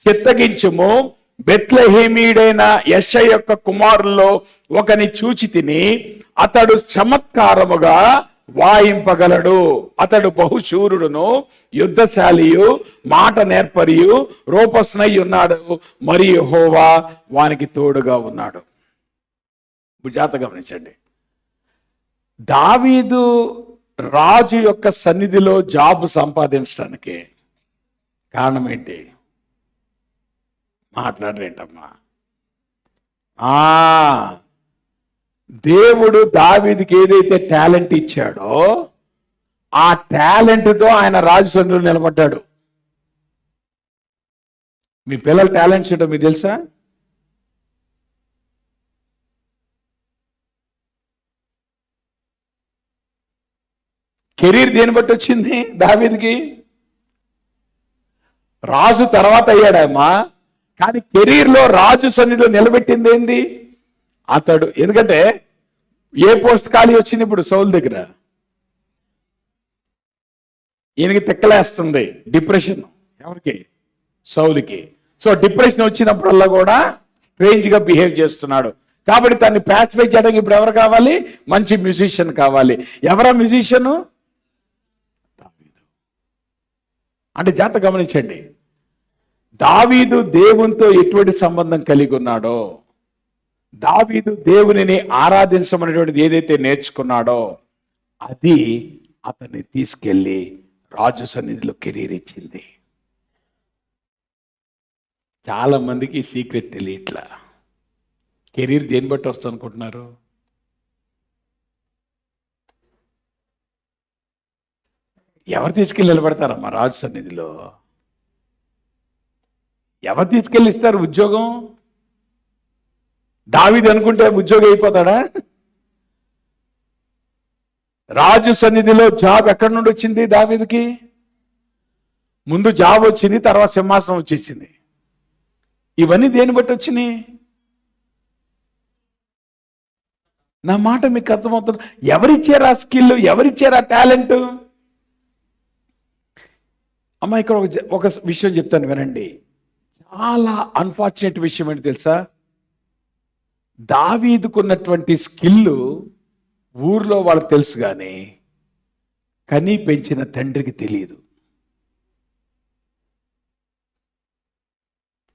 చిత్తగించుము, బెత్లెహేమీయుడైన యెషై యొక్క కుమారుల్లో ఒకని చూచి తిని అతడు చమత్కారముగా వాయింపగలడు, అతడు బహుశూరుడును యుద్ధశాలియు మాట నేర్పరియు రూపస్నై ఉన్నాడు, మరియు యెహోవా వానికి తోడుగా ఉన్నాడు. జాగ్రత్త గమనించండి, దావీదు రాజు యొక్క సన్నిధిలో జాబ్ సంపాదించడానికి కారణం ఏంటి? మాట్లాడరేంటమ్మా? దేవుడు దావీదుకి ఏదైతే టాలెంట్ ఇచ్చాడో ఆ టాలెంట్తో ఆయన రాజు సన్నిధిలో నిలబడ్డాడు. మీ పిల్లల టాలెంట్స్ ఏంటో మీకు తెలుసా? కెరీర్ దేని బట్టి వచ్చింది? దావీదుకి రాజు తర్వాత అయ్యాడమ్మా, కానీ కెరీర్లో రాజు సన్నిధిలో నిలబెట్టింది ఏంది? అతడు. ఎందుకంటే ఏ పోస్ట్ ఖాళీ వచ్చింది ఇప్పుడు సౌలు దగ్గర? ఈయనకి తిక్కలేస్తుంది, డిప్రెషన్. ఎవరికి? సౌలుకి. సో డిప్రెషన్ వచ్చినప్పుడల్లా కూడా స్ట్రేంజ్ గా బిహేవ్ చేస్తున్నాడు. కాబట్టి దాన్ని ప్యాసిఫై చేయడానికి ఇప్పుడు ఎవరు కావాలి? మంచి మ్యూజిషియన్ కావాలి. ఎవరా మ్యూజిషియన్? అంటే జాగ్రత్త గమనించండి, దావీదు దేవునితో ఎటువంటి సంబంధం కలిగి ఉన్నాడో, దావీదు దేవునిని ఆరాధించమనేటువంటిది ఏదైతే నేర్చుకున్నాడో అది అతన్ని తీసుకెళ్లి రాజు సన్నిధిలో కెరీర్ ఇచ్చింది. చాలా మందికి సీక్రెట్ తెలియట్లా. కెరీర్ దేని బట్టి వస్తుంది అనుకుంటున్నారు? ఎవరు తీసుకెళ్ళి నిలబడతారమ్మా రాజు సన్నిధిలో? ఎవరు తీసుకెళ్ళి ఇస్తారు ఉద్యోగం? దావీదు అనుకుంటే ఉద్యోగం అయిపోతాడా? రాజు సన్నిధిలో జాబ్ ఎక్కడి నుండి వచ్చింది దావీదుకి? ముందు జాబ్ వచ్చింది, తర్వాత సింహాసనం వచ్చేసింది. ఇవన్నీ దేని బట్టి వచ్చినాయి? నా మాట మీకు అర్థమవుతుంది. ఎవరిచ్చారు ఆ స్కిల్? ఎవరిచ్చారు ఆ టాలెంట్? అమ్మ, ఇక్కడ ఒక విషయం చెప్తాను వినండి. చాలా అన్ఫార్చునేట్ విషయం ఏంటి తెలుసా? దావీదుకున్నటువంటి స్కిల్ ఊర్లో వాళ్ళకి తెలుసు, కానీ కనీ పెంచిన తండ్రికి తెలియదు.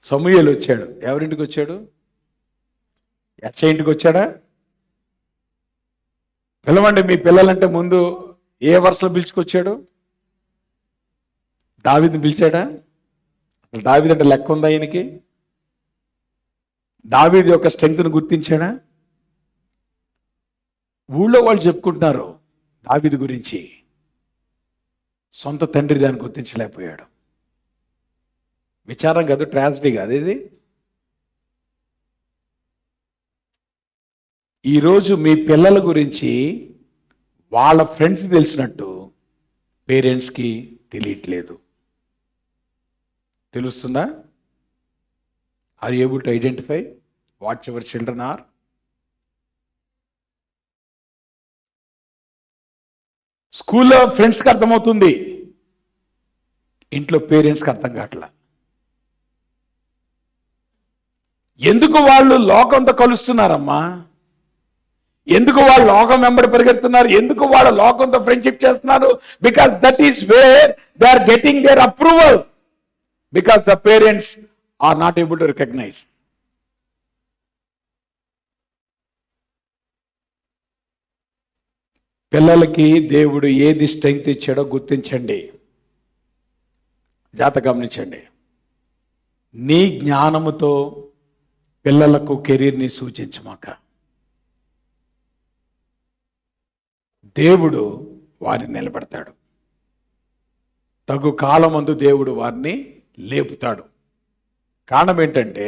సమూయేలు వచ్చాడు. ఎవరింటికి వచ్చాడు? యెష్షయి ఇంటికి వచ్చాడా? పిలవండి మీ పిల్లలంటే ముందు ఏ వరుసలో పిలుచుకొచ్చాడు? దావీదుని పిలిచాడా? అసలు దావీదు అంటే లెక్క ఉందా ఈయనకి? దావీదు యొక్క స్ట్రెంగ్త్ను గుర్తించాడా? ఊళ్ళో వాళ్ళు చెప్పుకుంటున్నారు దావీదు గురించి, సొంత తండ్రి దాన్ని గుర్తించలేకపోయాడు. విచారం కాదు, ట్రాజడీ కాదు ఇది. ఈరోజు మీ పిల్లల గురించి వాళ్ళ ఫ్రెండ్స్ తెలిసినట్టు పేరెంట్స్కి తెలియట్లేదు. తెలుస్తుందా? Are you able to identify what your children are? స్కూల్లో ఫ్రెండ్స్కి అర్థమవుతుంది, ఇంట్లో పేరెంట్స్కి అర్థం కావట్లా. ఎందుకు వాళ్ళు లోకంతో కలుస్తున్నారమ్మా? ఎందుకు వాళ్ళు లోకం వెంబడి పరిగెడుతున్నారు? ఎందుకు వాళ్ళు లోకంతో ఫ్రెండ్షిప్ చేస్తున్నారు? Because that is where they are getting their approval, because the parents are not able to recognise. పిల్లలకి దేవుడు ఏది స్ట్రెంగ్త్ ఇచ్చాడో గుర్తించండి, జాగ్రత్త గమనించండి. నీ జ్ఞానముతో పిల్లలకు కెరీర్ని సూచించమాక. దేవుడు వారిని నిలబెడతాడు. తగు కాలమందు దేవుడు వారిని లేపుతాడు. కారణం ఏంటంటే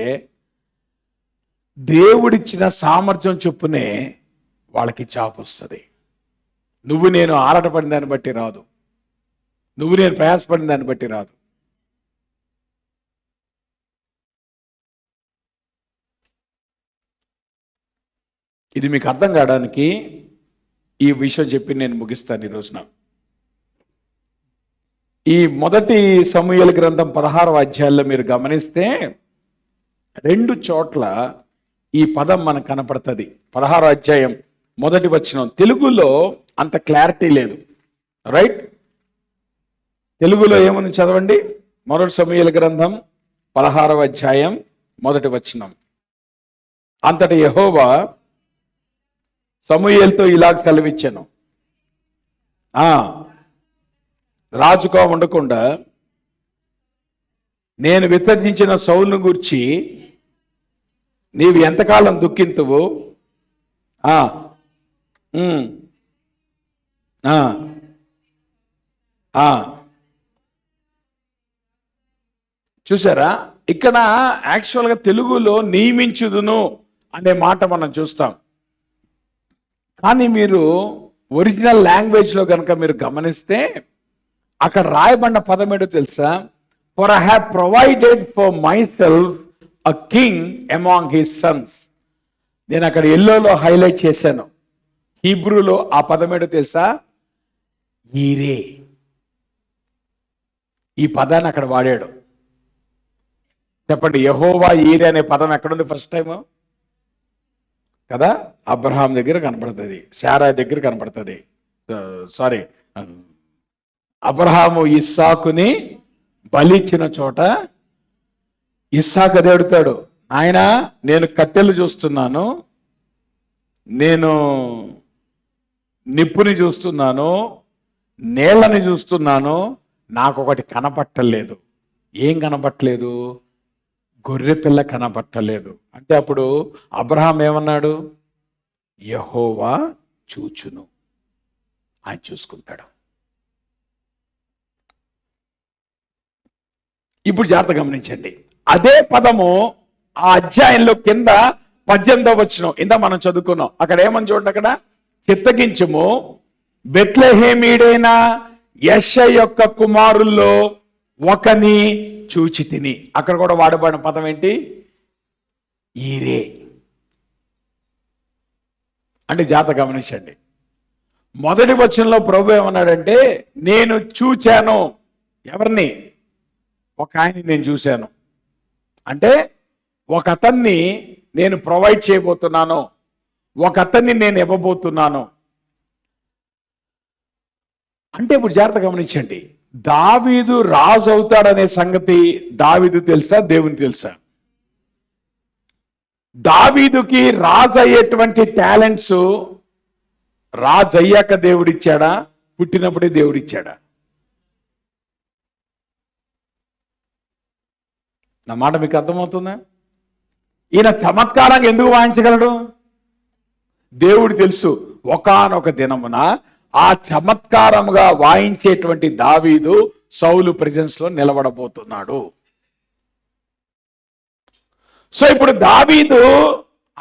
దేవుడిచ్చిన సామర్థ్యం చొప్పునే వాళ్ళకి జాబ్ వస్తుంది. నువ్వు నేను ఆరాటపడిన దాన్ని బట్టి రాదు, నువ్వు నేను ప్రయాసపడిన దాన్ని బట్టి రాదు. ఇది మీకు అర్థం కావడానికి ఈ విషయం చెప్పి నేను ముగిస్తాను ఈ రోజున. ఈ మొదటి సమూయేలు గ్రంథం 16వ అధ్యాయంలో మీరు గమనిస్తే 2 చోట్ల ఈ పదం మనకు కనపడుతుంది. 16వ అధ్యాయం మొదటి వచనం. తెలుగులో అంత క్లారిటీ లేదు, రైట్? తెలుగులో ఏమని చదవండి. మొదటి సమూయేలు గ్రంథం 16వ అధ్యాయం మొదటి వచనం. అంతటి యెహోవా సమూయేలుతో ఇలాగ సెలవిచ్చాను, రాజుగా ఉండకుండా నేను విసర్జించిన సౌలును గూర్చి నీవు ఎంతకాలం దుఃఖింతువు? చూసారా? ఇక్కడ యాక్చువల్గా తెలుగులో నియమించుదును అనే మాట మనం చూస్తాం. కానీ మీరు ఒరిజినల్ లాంగ్వేజ్లో కనుక మీరు గమనిస్తే అక్కడ రాయబడిన పదం ఏంటో తెలుసా? For I have provided for my self a king among his Sons. నేను అక్కడ ఎల్లోలో హైలైట్ చేశాను. హీబ్రూలో ఆ పదం ఏంటో తెలుసా? ఈరే. ఈ పదాన్ని అక్కడ వాడాడు. చెప్పండి, యెహోవా ఈరే అనే పదం ఎక్కడుంది ఫస్ట్ టైము? కదా, అబ్రహాం దగ్గర కనపడుతుంది, శారా దగ్గర కనపడుతుంది. సారీ, అబ్రహాము ఇస్సాకుని బలిచ్చిన చోట ఇస్సాకు అదే అడుగుతాడు, ఆయన నేను కట్టెలు చూస్తున్నాను, నేను నిప్పుని చూస్తున్నాను, నీళ్ళని చూస్తున్నాను, నాకు ఒకటి కనపట్టలేదు. ఏం కనపట్టలేదు? గొర్రె పిల్ల కనపట్టలేదు. అంటే అప్పుడు అబ్రహాం ఏమన్నాడు? యెహోవా చూచును, ఆయన చూసుకుంటాడు. ఇప్పుడు జాగ్రత్త గమనించండి. అదే పదము ఆ అధ్యాయంలో కింద 18వ వచనం ఇందా మనం చదువుకున్నాం. అక్కడ ఏమని చూడండి, అక్కడ చిత్తగించుము, బెత్లెహేమీడైన యెష్షయి యొక్క కుమారుల్లో ఒకని చూచి తిని. అక్కడ కూడా వాడబడిన పదం ఏంటి? ఈరే. అంటే జాగ్రత్త గమనించండి. మొదటి వచనంలో ప్రభు ఏమన్నాడంటే, నేను చూచాను. ఎవరిని? ఒక ఆయన్ని నేను చూశాను. అంటే ఒక అతన్ని నేను ప్రొవైడ్ చేయబోతున్నాను, ఒక అతన్ని నేను ఇవ్వబోతున్నాను. అంటే ఇప్పుడు జాగ్రత్త గమనించండి, దావీదు రాజు అవుతాడనే సంగతి దావీదు తెలుసా? దేవుని తెలుసా? దావీదుకి రాజు అయ్యేటువంటి టాలెంట్స్ రాజు అయ్యాక దేవుడిచ్చాడా, పుట్టినప్పుడే దేవుడిచ్చాడా? నా మాట మీకు అర్థమవుతుందా? ఈయన చమత్కారంగా ఎందుకు వాయించగలడు? దేవుడు తెలుసు ఒకానొక దినమున ఆ చమత్కారముగా వాయించేటువంటి దావీదు సౌలు ప్రెజెన్స్ లో నిలబడబోతున్నాడు. సో ఇప్పుడు దావీదు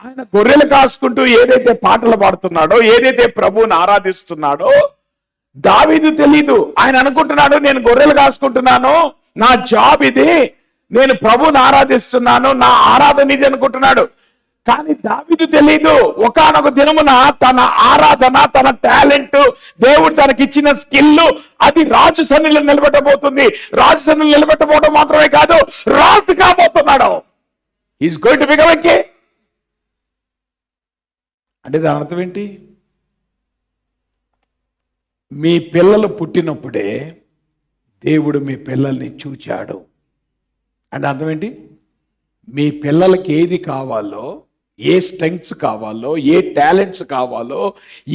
ఆయన గొర్రెలు కాసుకుంటూ ఏదైతే పాటలు పాడుతున్నాడో, ఏదైతే ప్రభువుని ఆరాధిస్తున్నాడో దావీదు తెలీదు. ఆయన అనుకుంటున్నాడు, నేను గొర్రెలు కాసుకుంటున్నాను, నా జాబ్ ఇది, నేను ప్రభువుని ఆరాధిస్తున్నాను, నా ఆరాధన ఇది అనుకుంటున్నాడు. కానీ దావీదు తెలీదు ఒకానొక దినమున తన ఆరాధన, తన టాలెంట్, దేవుడు తనకిచ్చిన స్కిల్ అది రాజు సన్నిధిలో నిలబెట్టబోతుంది. రాజు సన్నిధిలో నిలబెట్టబోవడం మాత్రమే కాదు, రాజు కాబోతున్నాడు. Is going to become a king. అంటే దాని అర్థం ఏంటి? మీ పిల్లలు పుట్టినప్పుడే దేవుడు మీ పిల్లల్ని చూచాడు. అంటే అర్థం ఏంటి? మీ పిల్లలకి ఏది కావాలో, ఏ స్ట్రెంగ్స్ కావాలో, ఏ టాలెంట్స్ కావాలో,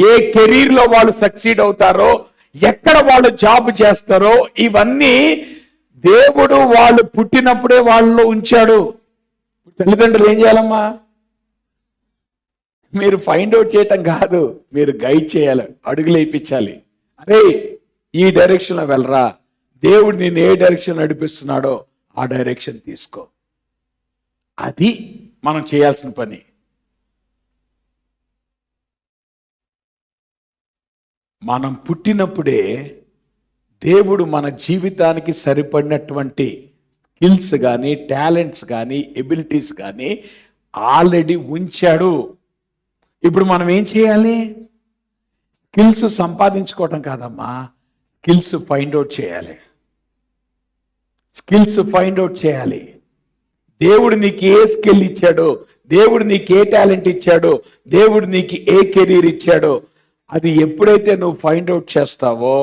ఏ కెరీర్లో వాళ్ళు సక్సీడ్ అవుతారో, ఎక్కడ వాళ్ళు జాబ్ చేస్తారో, ఇవన్నీ దేవుడు వాళ్ళు పుట్టినప్పుడే వాళ్ళలో ఉంచాడు. తల్లిదండ్రులు ఏం చేయాలమ్మా? మీరు ఫైండ్ అవుట్ చేయటం కాదు, మీరు గైడ్ చేయాలి, అడుగులు వేయించాలి. అరే ఈ డైరెక్షన్లో వెళ్ళరా, దేవుడు నేను ఏ డైరెక్షన్ నడిపిస్తున్నాడో ఆ డైరెక్షన్ తీసుకో. అది మనం చేయాల్సిన పని. మనం పుట్టినప్పుడే దేవుడు మన జీవితానికి సరిపడినటువంటి స్కిల్స్ కానీ, టాలెంట్స్ కానీ, ఎబిలిటీస్ కానీ ఆల్రెడీ ఉంచాడు. ఇప్పుడు మనం ఏం చేయాలి? స్కిల్స్ సంపాదించుకోవటం కాదమ్మా, స్కిల్స్ ఫైండ్ అవుట్ చేయాలి. స్కిల్స్ ఫైండ్ అవుట్ చేయాలి. దేవుడు నీకు ఏ స్కిల్ ఇచ్చాడో, దేవుడు నీకు ఏ టాలెంట్ ఇచ్చాడో, దేవుడు నీకు ఏ కెరీర్ ఇచ్చాడో, అది ఎప్పుడైతే నువ్వు ఫైండ్ అవుట్ చేస్తావో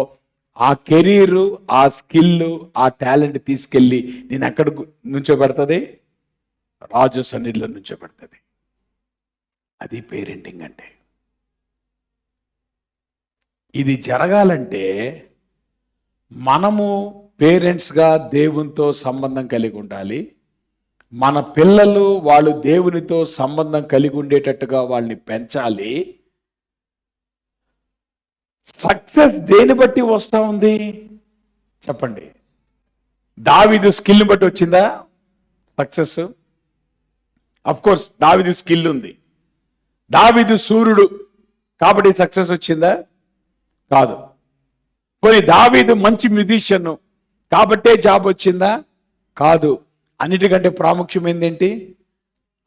ఆ కెరీరు, ఆ స్కిల్, ఆ టాలెంట్ తీసుకెళ్ళి నేను ఎక్కడ నుంచోబెడుతుంది? రాజు సన్నిధిలో నుంచోబెడుతుంది. అది పేరెంటింగ్ అంటే. ఇది జరగాలంటే మనము పేరెంట్స్గా దేవునితో సంబంధం కలిగి ఉండాలి. మన పిల్లలు వాళ్ళు దేవునితో సంబంధం కలిగి ఉండేటట్టుగా వాళ్ళని పెంచాలి. సక్సెస్ దేని బట్టి వస్తూ ఉంది చెప్పండి? దావీదు స్కిల్ని బట్టి వచ్చిందా సక్సెస్? అఫ్ కోర్స్ దావీదు స్కిల్ ఉంది. దావీదు సూర్యుడు కాబట్టి సక్సెస్ వచ్చిందా? కాదు. పోనీ దావీదు మంచి మ్యూజిషియన్ కాబట్టే జాబ్ వచ్చిందా? కాదు. అన్నిటికంటే ప్రాముఖ్యమైనది ఏంటి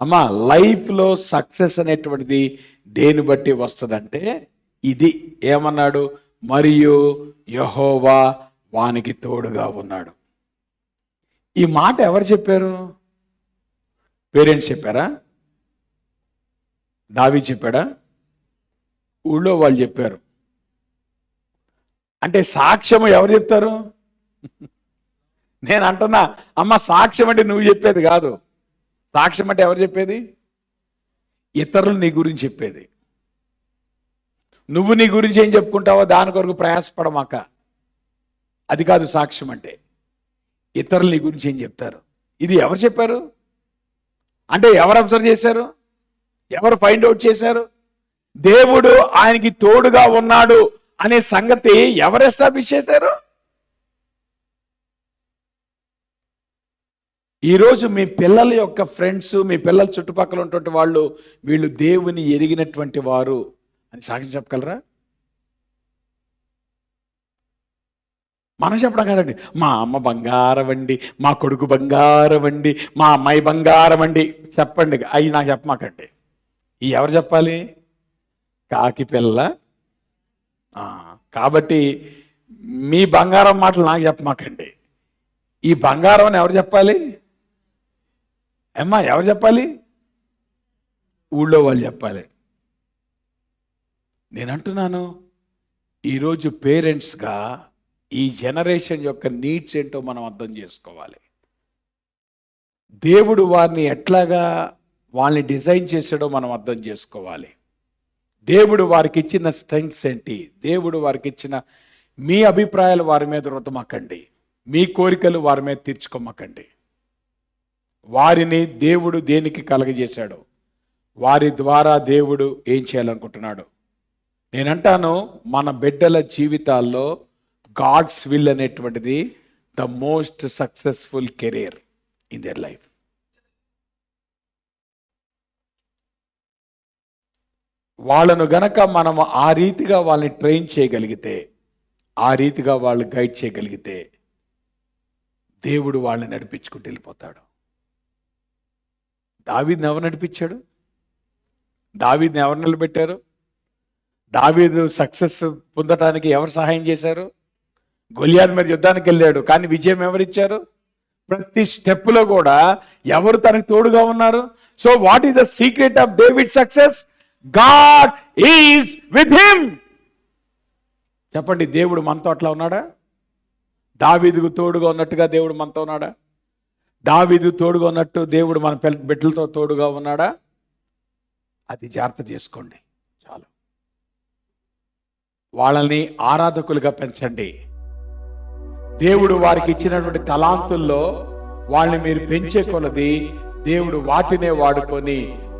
అమ్మా? లైఫ్లో సక్సెస్ అనేటువంటిది దేని బట్టి వస్తుందంటే ఇది. ఏమన్నాడు? మరియు యెహోవా వానికి తోడుగా ఉన్నాడు. ఈ మాట ఎవరు చెప్పారు? పేరెంట్స్ చెప్పారా? దావీదు చెప్పాడా? ఊళ్ళో వాళ్ళు చెప్పారు. అంటే సాక్ష్యం ఎవరు చెప్తారు? నేను అంటున్నా అమ్మ, సాక్ష్యం అంటే నువ్వు చెప్పేది కాదు. సాక్ష్యం అంటే ఎవరు చెప్పేది? ఇతరులు నీ గురించి చెప్పేది. నువ్వు నీ గురించి ఏం చెప్పుకుంటావో దాని కొరకు ప్రయాసపడమాక. అది కాదు సాక్ష్యం అంటే. ఇతరులు నీ గురించి ఏం చెప్తారు? ఇది ఎవరు చెప్పారు? అంటే ఎవరు అబ్జర్వ్ చేశారు? ఎవరు ఫైండ్ అవుట్ చేశారు? దేవుడు ఆయనకి తోడుగా ఉన్నాడు అనే సంగతి ఎవరు ఎస్టాబ్లిష్ చేశారు? ఈరోజు మీ పిల్లల యొక్క ఫ్రెండ్స్, మీ పిల్లల చుట్టుపక్కల ఉన్నటువంటి వాళ్ళు, వీళ్ళు దేవుని ఎరిగినటువంటి వారు అని సాక్ష్యం చెప్పగలరా? మనం చెప్పడం కాదండి. మా అమ్మ బంగారం అండి, మా కొడుకు బంగారం అండి, మా అమ్మాయి బంగారం అండి. చెప్పండి, అవి నాకు చెప్పమాకండి. ఈ ఎవరు చెప్పాలి? కాకి పిల్ల. కాబట్టి మీ బంగారం మాటలు నాకు చెప్పమాకండి. ఈ బంగారం అని ఎవరు చెప్పాలి? అమ్మా ఎవరు చెప్పాలి? ఊళ్ళో వాళ్ళు చెప్పాలి. నేను అంటున్నాను, ఈరోజు పేరెంట్స్గా ఈ జనరేషన్ యొక్క నీడ్స్ ఏంటో మనం అర్థం చేసుకోవాలి. దేవుడు వారిని ఎట్లాగా వాళ్ళని డిజైన్ చేసాడో మనం అర్థం చేసుకోవాలి. దేవుడు వారికి ఇచ్చిన స్ట్రెంగ్స్ ఏంటి, దేవుడు వారికి ఇచ్చిన మీ అభిప్రాయాలు వారి మీద రుద్దమకండి, మీ కోరికలు వారి మీద తీర్చుకోమకండి. వారిని దేవుడు దేనికి కలగజేశాడు, వారి ద్వారా దేవుడు ఏం చేయాలనుకుంటున్నాడు. నేనంటాను, మన బిడ్డల జీవితాల్లో గాడ్స్ విల్ అనేటువంటిది the most successful career in their life. వాళ్ళను గనక మనం ఆ రీతిగా వాళ్ళని ట్రైన్ చేయగలిగితే, ఆ రీతిగా వాళ్ళు గైడ్ చేయగలిగితే, దేవుడు వాళ్ళని నడిపించుకుంటూ వెళ్ళిపోతాడు. దావీదుని ఎవరు నడిపించాడు? దావీదుని ఎవరు నిలబెట్టారు? దావీదు సక్సెస్ పొందటానికి ఎవరు సహాయం చేశారు? గొలియాతు మీద యుద్ధానికి వెళ్ళాడు, కానీ విజయం ఎవరిచ్చారు? ప్రతి స్టెప్లో కూడా ఎవరు తనకు తోడుగా ఉన్నారు? So what is the secret of David success? God is with him. చెప్పండి, దేవుడు మనతో అట్లా ఉన్నాడా? దావీదుకు తోడుగా ఉన్నట్టుగా దేవుడు మనతో ఉన్నాడా? దావీదు తోడుగా ఉన్నట్టు దేవుడు మన బిడ్డలతో తోడుగా ఉన్నాడా? అది జాగ్రత్త చేసుకోండి. చాలు. వాళ్ళని ఆరాధకులుగా పెంచండి. దేవుడు వారికి ఇచ్చినటువంటి తలాంతుల్లో వాళ్ళని మీరు పెంచే కొలది దేవుడు వాటినే వాడుకొని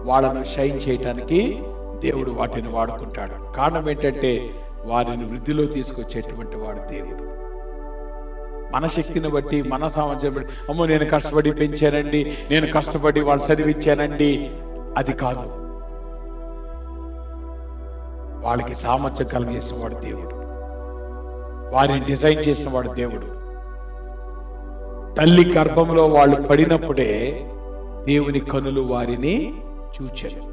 వాళ్ళను షైన్ చేయటానికి దేవుడు వాటిని వాడుకుంటాడు. కారణం ఏంటంటే వారిని వృద్ధిలో తీసుకొచ్చేటువంటి వాడు దేవుడు. మన శక్తిని బట్టి, మన సామర్థ్యం బట్టి, అమ్మో నేను కష్టపడి పెంచానండి, నేను కష్టపడి వాళ్ళు చదివించానండి, అది కాదు. వాళ్ళకి సామర్థ్యం కలిగేసేవాడు దేవుడు, వారిని డిజైన్ చేసినవాడు దేవుడు. తల్లి గర్భంలో వాళ్ళు పడినప్పుడే దేవుని కనులు వారిని చూచారు.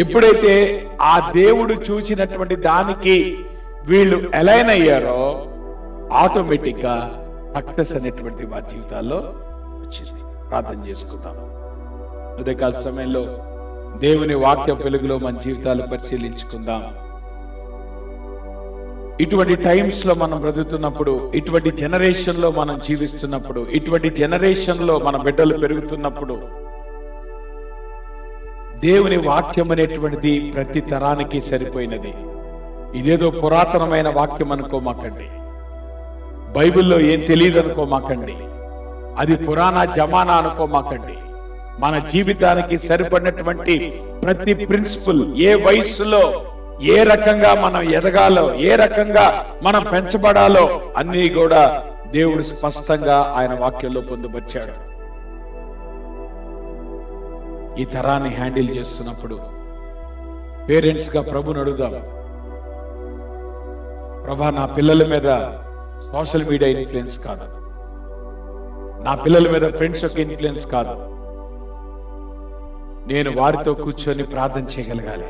ఎప్పుడైతే ఆ దేవుడు చూచినటువంటి దానికి వీళ్ళు అలైన్ అయ్యారో ఆటోమేటిక్గా సక్సెస్ అనేటువంటి వారి జీవితాల్లో వచ్చింది. ప్రార్థన చేసుకుందాం. ఉదయకాల సమయంలో దేవుని వాక్య వెలుగులో మన జీవితాలు పరిశీలించుకుందాం. ఇటువంటి టైమ్స్ లో మనం బ్రతుకుతున్నప్పుడు, ఇటువంటి జనరేషన్ లో మనం జీవిస్తున్నప్పుడు, ఇటువంటి జనరేషన్ లో మన బిడ్డలు పెరుగుతున్నప్పుడు, దేవుని వాక్యం అనేటువంటిది ప్రతి తరానికి సరిపోయినది. ఇదేదో పురాతనమైన వాక్యం అనుకోమాకండి, బైబిల్లో ఏం తెలియదు అనుకోమాకండి, అది పురాణ జమానా అనుకోమాకండి. మన జీవితానికి సరిపడినటువంటి ప్రతి ప్రిన్సిపల్, ఏ వయస్సులో ఏ రకంగా మనం ఎదగాలో, ఏ రకంగా మనం పెంచబడాలో అన్నీ కూడా దేవుడు స్పష్టంగా ఆయన వాక్యంలో పొందుపరిచాడు. ఈ తరాన్ని హ్యాండిల్ చేస్తున్నప్పుడు పేరెంట్స్ గా ప్రభుని అడుగుదాం. ప్రభా, నా పిల్లల మీద సోషల్ మీడియా ఇన్ఫ్లుయెన్స్ కాదు, నా పిల్లల మీద ఫ్రెండ్స్ యొక్క ఇన్ఫ్లుయెన్స్ కాదు, నేను వారితో కూర్చొని ప్రార్థన చేయగలగాలి,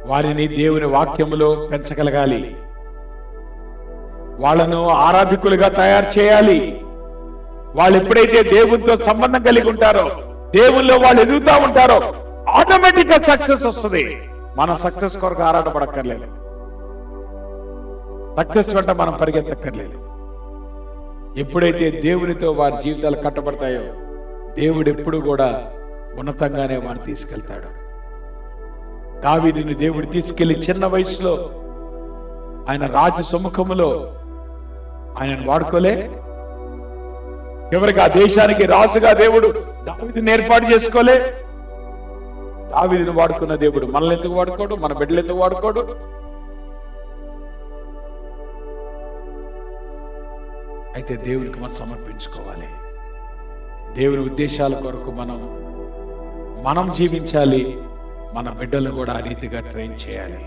వారిని దేవుని వాక్యములో పెంచగలగాలి, వాళ్ళను ఆరాధకులుగా తయారు చేయాలి. వాళ్ళు ఎప్పుడైతే దేవునితో సంబంధం కలిగి ఉంటారో, దేవుల్లో వాళ్ళు ఎదుగుతా ఉంటారో, ఆటోమేటిక్ గా సక్సెస్ వస్తుంది. మన సక్సెస్ కొరకు ఆరాటపడక్కర్లేదు, సక్సెస్ వెంట మనం పరిగెత్తక్కర్లేదు. ఎప్పుడైతే దేవునితో వారి జీవితాలు కట్టబడతాయో దేవుడు ఎప్పుడు కూడా ఉన్నతంగానే వారిని తీసుకెళ్తాడు. దావీదుని దేవుడు తీసుకెళ్లి చిన్న వయసులో ఆయన రాజు సముఖములో ఆయనను వాడుకోలే. చివరికి ఆ దేశానికి రాజుగా దేవుడు దావీదుని ఏర్పాటు చేసుకోలే. దావీదుని వాడుకున్న దేవుడు మనల్ని ఎందుకు వాడుకోడు? మన బిడ్డలు ఎందుకు వాడుకోడు? అయితే దేవునికి మనం సమర్పించుకోవాలి. దేవుని ఉద్దేశాల కొరకు మనం జీవించాలి. మన బిడ్డలు కూడా ఆ రీతిగా ట్రైన్ చేయాలి.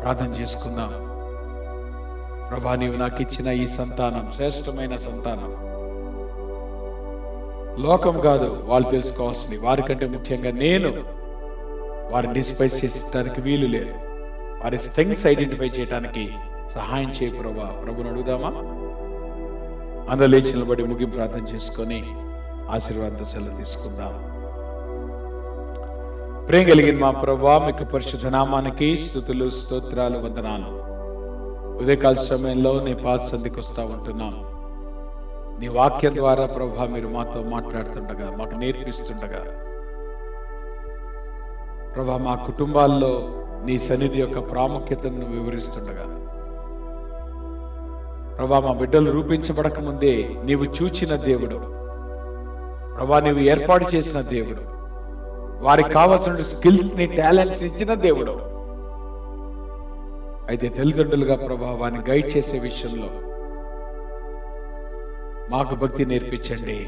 ప్రార్థన చేసుకుందాం. ప్రభా, నీవు నాకు ఇచ్చిన ఈ సంతానం శ్రేష్టమైన సంతానం. లోకం కాదు వాళ్ళు తెలుసుకోవాల్సింది, వారికంటే ముఖ్యంగా నేను వారిని డిస్పైజ్ చేసడానికి వీలు లేదు. వారి స్ట్రెంగ్స్ ఐడెంటిఫై చేయడానికి సహాయం చేయ ప్రభా. ప్రభుని అడుగుదామా? అందరూ లేచి నిలబడి ముగింపు ప్రార్థన చేసుకొని ఆశీర్వాద సెలవు తీసుకుందాం. ప్రేమ కలిగిన మా ప్రభా, మీకు పరిశుద్ధ నామానికి స్తుతులు, స్తోత్రాలు, వందనాలు. ఉదయకాల సమయంలో నీ పాద సన్నిధికి వస్తా ఉంటున్నాం. నీ వాక్యం ద్వారా ప్రభా మీరు మాతో మాట్లాడుతుండగా, మాకు నేర్పిస్తుండగా ప్రభా మా కుటుంబాల్లో నీ సన్నిధి యొక్క ప్రాముఖ్యతను వివరిస్తుండగా ప్రభా మా బిడ్డలు రూపించబడక ముందే నీవు చూచిన దేవుడు ప్రభా, నీవు ఏర్పాటు చేసిన దేవుడు, వారికి కావాల్సిన స్కిల్స్ ని టాలెంట్స్ ఇచ్చిన దేవుడు. అయితే తల్లిదండ్రులుగా ప్రభా వారిని గైడ్ చేసే విషయంలో మాకు భక్తి నేర్పించండి,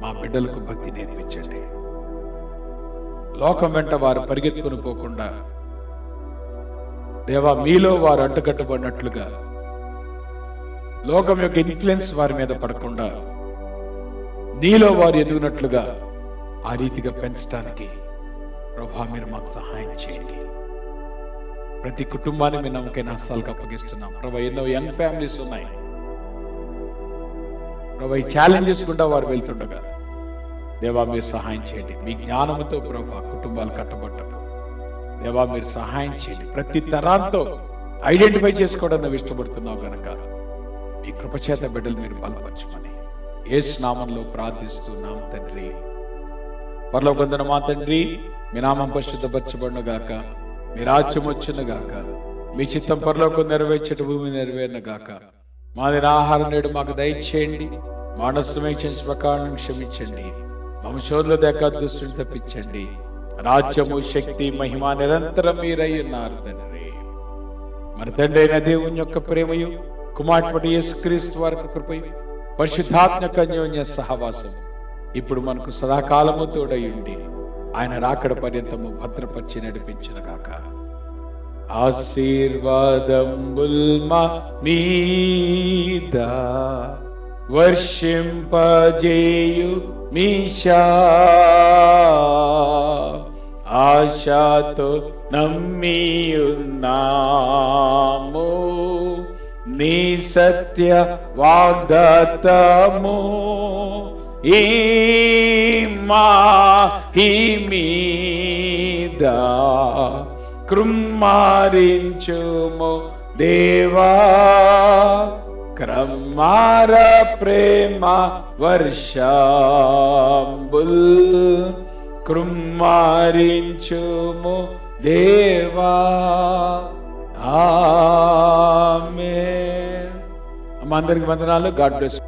మా బిడ్డలకు భక్తి నేర్పించండి. లోకం వెంట వారు పరిగెత్తుకుని పోకుండా దేవా మీలో వారు అంటుకట్టుబడినట్లుగా, లోకం యొక్క ఇన్ఫ్లుయెన్స్ వారి మీద పడకుండా నీలో వారు ఎదుగునట్లుగా ఆ రీతిగా పెంచడానికి ప్రభా మీరు మాకు సహాయం చేయండి. ప్రతి కుటుంబాన్ని మీ నమ్మకైన హస్తాలకు అప్పగిస్తున్నాం ప్రభా. ఎన్నో యంగ్ ఫ్యామిలీస్ ఉన్నాయి ప్రభా, ఈ ఛాలెంజెస్ గుండా వారు వెళ్తుండగా దేవా మీరు సహాయం చేయండి. మీ జ్ఞానంతో ప్రభా కుటుంబాలు కట్టబడ్డప్పుడు దేవా మీరు సహాయం చేయండి. ప్రతి తరాంతో ఐడెంటిఫై చేసుకోవడం నువ్వు ఇష్టపడుతున్నావు గనక ఈ కృపచేత బిడ్డలు మీరు బలపరచమని యేసు నామంలో ప్రార్థిస్తున్నాం తండ్రి. పరలోకమందున్న మా తండ్రి, మీ నామం పరిశుద్ధపరచబడును గాక, మీ రాజ్యం వచ్చును గాక, మీ చిత్తం పరలోకం నెరవేర్చట భూమి నెరవేరును గాక. మాది ఆహారం నేడు మాకు దయచేయండి, మా నష్టమైన ప్రకారం క్షమించండి, మమ్మ శోధుల దగ్గర దుస్తుని తప్పించండి. రాజ్యము శక్తి మహిమ నిరంతరం మీరై ఉన్నారు తండ్రి. మన తండ్రి అయిన దేవుని యొక్క ప్రేమయు, కుమారుడు యేసుక్రీస్తు వారి కృపయు, పరిశుద్ధాత్మ అన్యోన్య సహవాసం ఇప్పుడు మనకు సదాకాలము తోడై ఉండి ఆయన రాకడ పర్యంతము భద్రపరిచి నడిపించును గాక. ఆశీర్వాదంబుల్ మా మీద వర్షింపజేయు మీషా, ఆశతో నమ్మియున్నాము నీ సత్య వాగ్దాతము. ఈ మీద కృమ్మారించుము దేవా, క్రమార ప్రేమ వర్షంబుల్ కృమ్మారించుము దేవా. ఆమేన్. అమ్మ అందరికి వందనాలు. God bless.